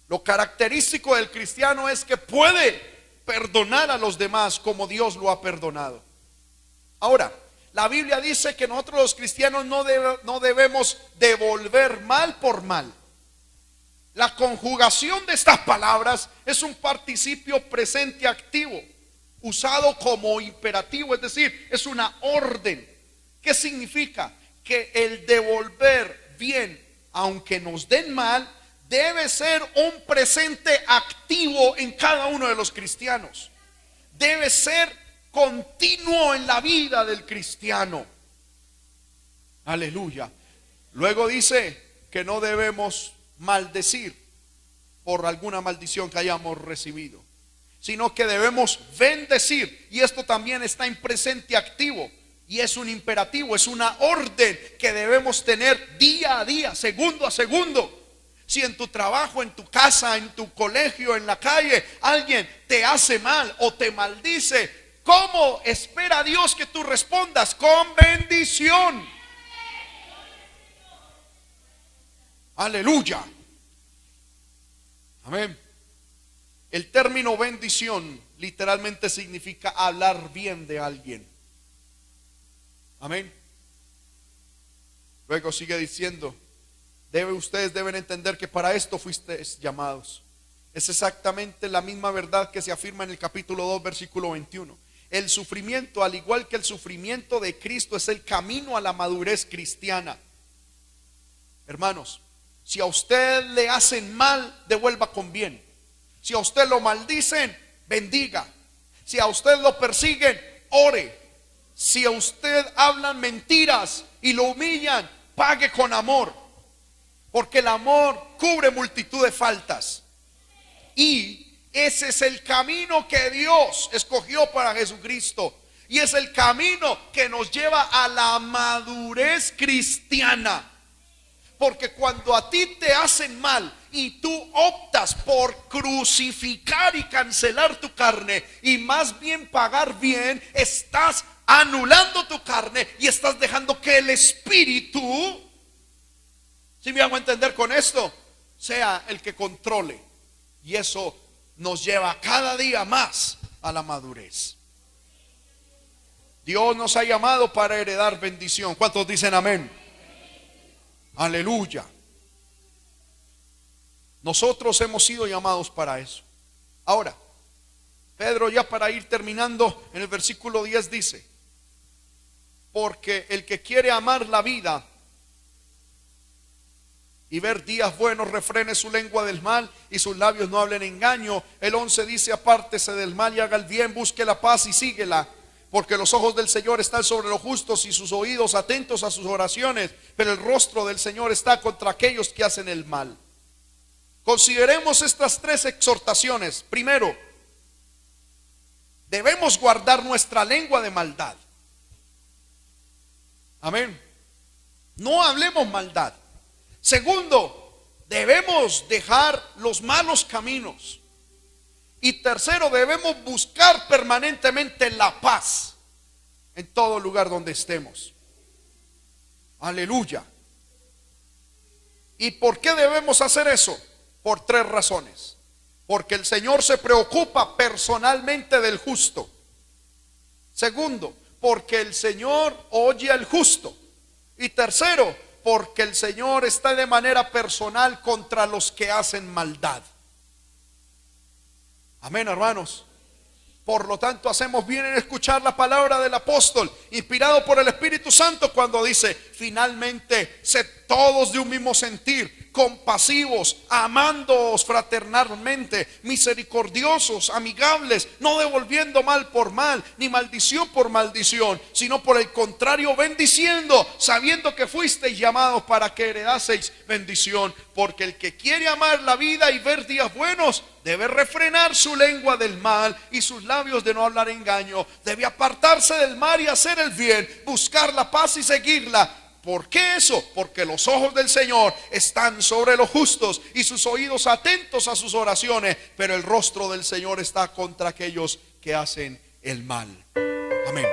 Lo característico del cristiano es que puede perdonar a los demás como Dios lo ha perdonado. Ahora, la Biblia dice que nosotros los cristianos no debemos devolver mal por mal. La conjugación de estas palabras es un participio presente activo, usado como imperativo, es decir, es una orden. ¿Qué significa? Que el devolver bien, aunque nos den mal, debe ser un presente activo en cada uno de los cristianos. Debe ser continuo en la vida del cristiano. Aleluya. Luego dice que no debemos maldecir por alguna maldición que hayamos recibido, sino que debemos bendecir. Y esto también está en presente activo y es un imperativo, es una orden que debemos tener día a día, segundo a segundo. Si en tu trabajo, en tu casa, en tu colegio, en la calle, alguien te hace mal o te maldice, ¿cómo espera Dios que tú respondas? Con bendición. Aleluya. Amén. El término bendición literalmente significa hablar bien de alguien. Amén. Luego sigue diciendo, ustedes deben entender que para esto fuisteis llamados. Es exactamente la misma verdad que se afirma en el capítulo 2, versículo 21. El sufrimiento, al igual que el sufrimiento de Cristo, es el camino a la madurez cristiana. Hermanos, si a usted le hacen mal, devuelva con bien. Si a usted lo maldicen, bendiga. Si a usted lo persiguen, ore. Si a usted hablan mentiras y lo humillan, pague con amor. Porque el amor cubre multitud de faltas. Y ese es el camino que Dios escogió para Jesucristo. Y es el camino que nos lleva a la madurez cristiana. Porque cuando a ti te hacen mal y tú optas por crucificar y cancelar tu carne y más bien pagar bien, estás anulando tu carne y estás dejando que el Espíritu, si me hago entender con esto, sea el que controle. Y eso nos lleva cada día más a la madurez. Dios nos ha llamado para heredar bendición. ¿Cuántos dicen amén? Aleluya. Nosotros hemos sido llamados para eso. Ahora, Pedro, ya para ir terminando, en el versículo 10 dice: porque el que quiere amar la vida y ver días buenos, refrene su lengua del mal y sus labios no hablen engaño. El 11 dice: apártese del mal y haga el bien, busque la paz y síguela. Porque los ojos del Señor están sobre los justos y sus oídos atentos a sus oraciones, pero el rostro del Señor está contra aquellos que hacen el mal. Consideremos estas tres exhortaciones. Primero, debemos guardar nuestra lengua de maldad. Amén. No hablemos maldad. Segundo, debemos dejar los malos caminos. Y tercero, debemos buscar permanentemente la paz en todo lugar donde estemos. Aleluya. ¿Y por qué debemos hacer eso? Por tres razones. Porque el Señor se preocupa personalmente del justo. Segundo, porque el Señor oye al justo. Y tercero, porque el Señor está de manera personal contra los que hacen maldad. Amén, hermanos. Por lo tanto, hacemos bien en escuchar la palabra del apóstol, inspirado por el Espíritu Santo, cuando dice: finalmente, sed todos de un mismo sentir, compasivos, amándoos fraternalmente, misericordiosos, amigables, no devolviendo mal por mal, ni maldición por maldición, sino por el contrario, bendiciendo, sabiendo que fuisteis llamados para que heredaseis bendición. Porque el que quiere amar la vida y ver días buenos, debe refrenar su lengua del mal y sus labios de no hablar engaño. Debe apartarse del mal y hacer el bien, buscar la paz y seguirla. ¿Por qué eso? Porque los ojos del Señor están sobre los justos y sus oídos atentos a sus oraciones, pero el rostro del Señor está contra aquellos que hacen el mal. Amén.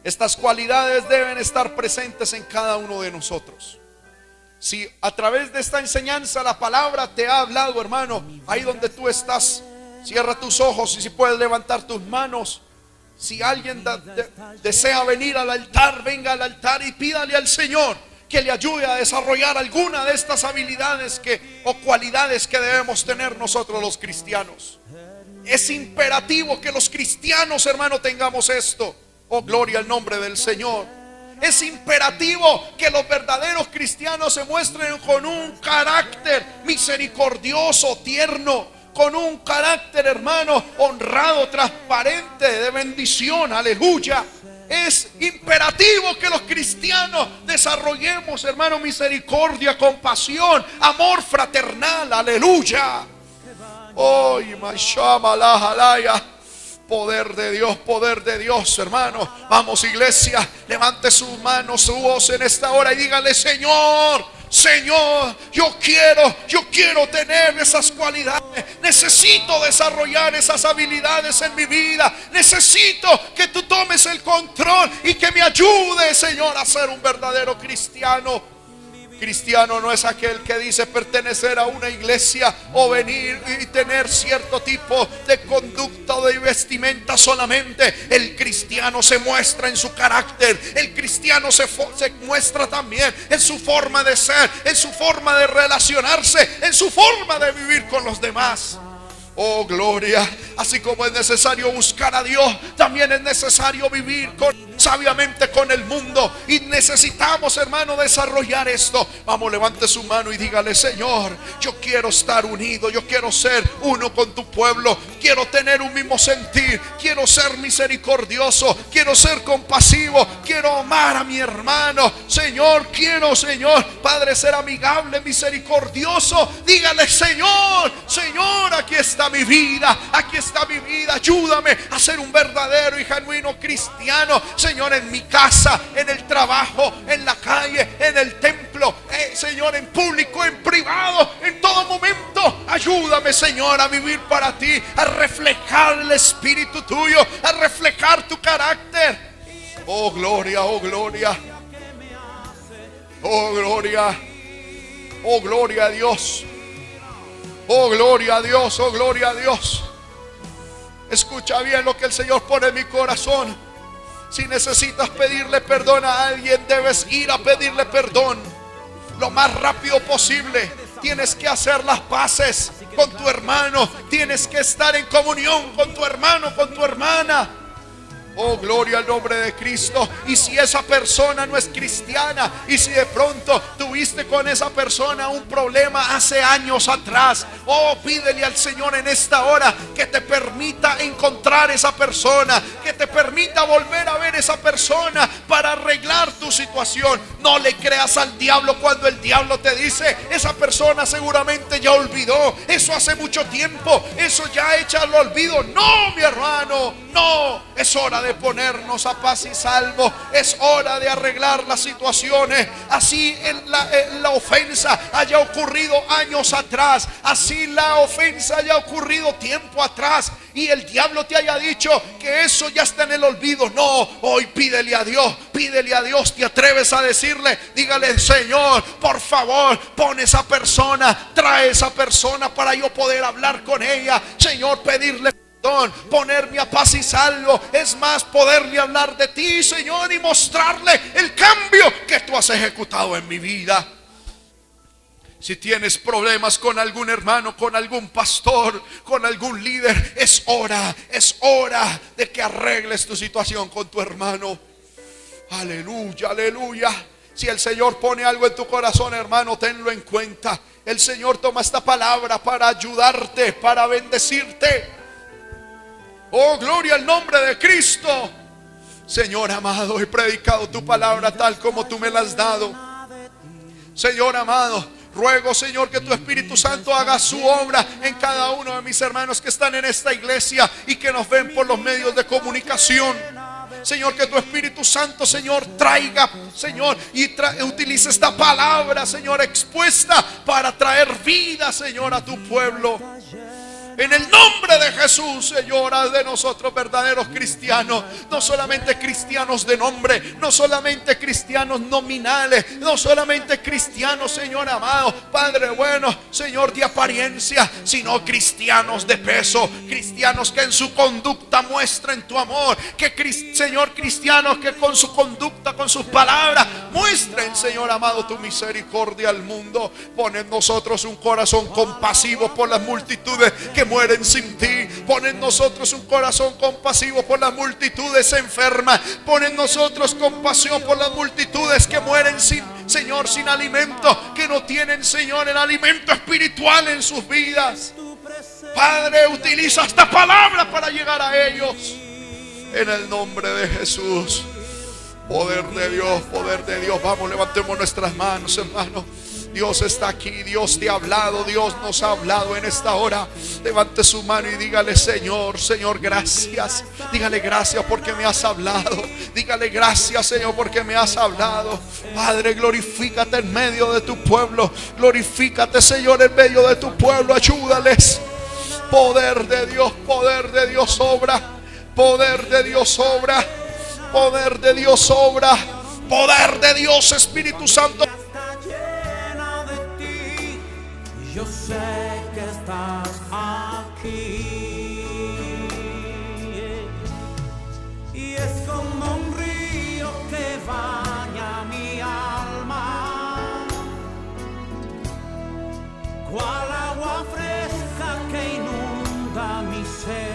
Estas cualidades deben estar presentes en cada uno de nosotros. Si a través de esta enseñanza la palabra te ha hablado, hermano, ahí donde tú estás, cierra tus ojos y si puedes levantar tus manos. Si alguien desea venir al altar, venga al altar y pídale al Señor que le ayude a desarrollar alguna de estas habilidades o cualidades que debemos tener nosotros los cristianos. Es imperativo que los cristianos, hermano, tengamos esto. Oh, gloria al nombre del Señor. Es imperativo que los verdaderos cristianos se muestren con un carácter misericordioso, tierno, con un carácter, hermano, honrado, transparente, de bendición. Aleluya. Es imperativo que los cristianos desarrollemos, hermano, misericordia, compasión, amor fraternal. Aleluya. Oh, poder de Dios, hermano. Vamos, iglesia, levante sus manos, su voz en esta hora y dígale: Señor, Señor, yo quiero tener esas cualidades. Necesito desarrollar esas habilidades en mi vida. Necesito que tú tomes el control y que me ayudes, Señor, a ser un verdadero cristiano. Cristiano no es aquel que dice pertenecer a una iglesia o venir y tener cierto tipo de conducta o de vestimenta solamente. El cristiano se muestra en su carácter. El cristiano se muestra también en su forma de ser, en su forma de relacionarse, en su forma de vivir con los demás. Oh, gloria. Así como es necesario buscar a Dios, también es necesario vivir sabiamente con el mundo. Y necesitamos, hermano, desarrollar esto. Vamos, levante su mano y dígale: Señor, yo quiero estar unido, yo quiero ser uno con tu pueblo, quiero tener un mismo sentir, quiero ser misericordioso, quiero ser compasivo, quiero amar a mi hermano. Señor, quiero, Señor, Padre, ser amigable, misericordioso. Dígale: Señor, Señor, aquí está mi vida, aquí está mi vida. Ayúdame a ser un verdadero y genuino cristiano, Señor, en mi casa, en el trabajo, en la calle, en el templo, Señor, en público, en privado, en todo momento. Ayúdame, Señor, a vivir para ti, a reflejar el Espíritu tuyo, a reflejar tu carácter. Oh, gloria, oh, gloria, oh, gloria, oh, gloria a Dios. Oh, gloria a Dios, oh, gloria a Dios. Escucha bien lo que el Señor pone en mi corazón. Si necesitas pedirle perdón a alguien, debes ir a pedirle perdón lo más rápido posible. Tienes que hacer las paces con tu hermano. Tienes que estar en comunión con tu hermano, con tu hermana. Oh, gloria al nombre de Cristo. Y si esa persona no es cristiana, y si de pronto tuviste con esa persona un problema hace años atrás, oh, pídele al Señor en esta hora que te permita encontrar esa persona, que te permita volver a ver esa persona para arreglar tu situación. No le creas al diablo cuando el diablo te dice: esa persona seguramente ya olvidó, eso hace mucho tiempo, eso ya echa al olvido. No, mi hermano, no. Es hora de ponernos a paz y salvo. Es hora de arreglar las situaciones. Así la ofensa haya ocurrido años atrás, así la ofensa haya ocurrido tiempo atrás, y el diablo te haya dicho que eso ya está en el olvido. No, hoy pídele a Dios, pídele a Dios. Te atreves a decirle, dígale: Señor, por favor, pon esa persona, trae esa persona para yo poder hablar con ella. Señor, pedirle perdón, ponerme a paz y salvo. Es más, poderle hablar de ti, Señor, y mostrarle el cambio que tú has ejecutado en mi vida. Si tienes problemas con algún hermano, con algún pastor, con algún líder, es hora de que arregles tu situación con tu hermano. Aleluya, aleluya. Si el Señor pone algo en tu corazón, hermano, tenlo en cuenta. El Señor toma esta palabra para ayudarte, para bendecirte. Oh, gloria al nombre de Cristo. Señor amado, he predicado tu palabra tal como tú me la has dado. Señor amado, ruego, Señor, que tu Espíritu Santo haga su obra en cada uno de mis hermanos que están en esta iglesia y que nos ven por los medios de comunicación. Señor, que tu Espíritu Santo, Señor, traiga, Señor, y utilice esta palabra, Señor, expuesta para traer vida, Señor, a tu pueblo. En el nombre de Jesús, Señor, haz de nosotros verdaderos cristianos. No solamente cristianos de nombre, no solamente cristianos nominales, no solamente cristianos, Señor amado, Padre bueno, Señor, de apariencia, sino cristianos de peso, cristianos que en su conducta muestren tu amor. Señor, cristianos que con su conducta, con sus palabras, muestren, Señor amado, tu misericordia al mundo. Pon en nosotros un corazón compasivo por las multitudes que mueren sin ti. Pon en nosotros un corazón compasivo por las multitudes enfermas. Pon en nosotros compasión por las multitudes que mueren sin, Señor, sin alimento, que no tienen, Señor, el alimento espiritual en sus vidas. Padre, utiliza esta palabra para llegar a ellos. En el nombre de Jesús. Poder de Dios, poder de Dios. Vamos, levantemos nuestras manos, hermano. Dios está aquí, Dios te ha hablado, Dios nos ha hablado en esta hora. Levante su mano y dígale: Señor, Señor, gracias. Dígale: gracias porque me has hablado. Dígale: gracias, Señor, porque me has hablado. Padre, glorifícate en medio de tu pueblo. Glorifícate, Señor, en medio de tu pueblo. Ayúdales. Poder de Dios obra. Poder de Dios obra. Poder de Dios obra. Poder de Dios, Espíritu Santo. Yo sé que estás aquí y es como un río que baña mi alma, cual agua fresca que inunda mi ser.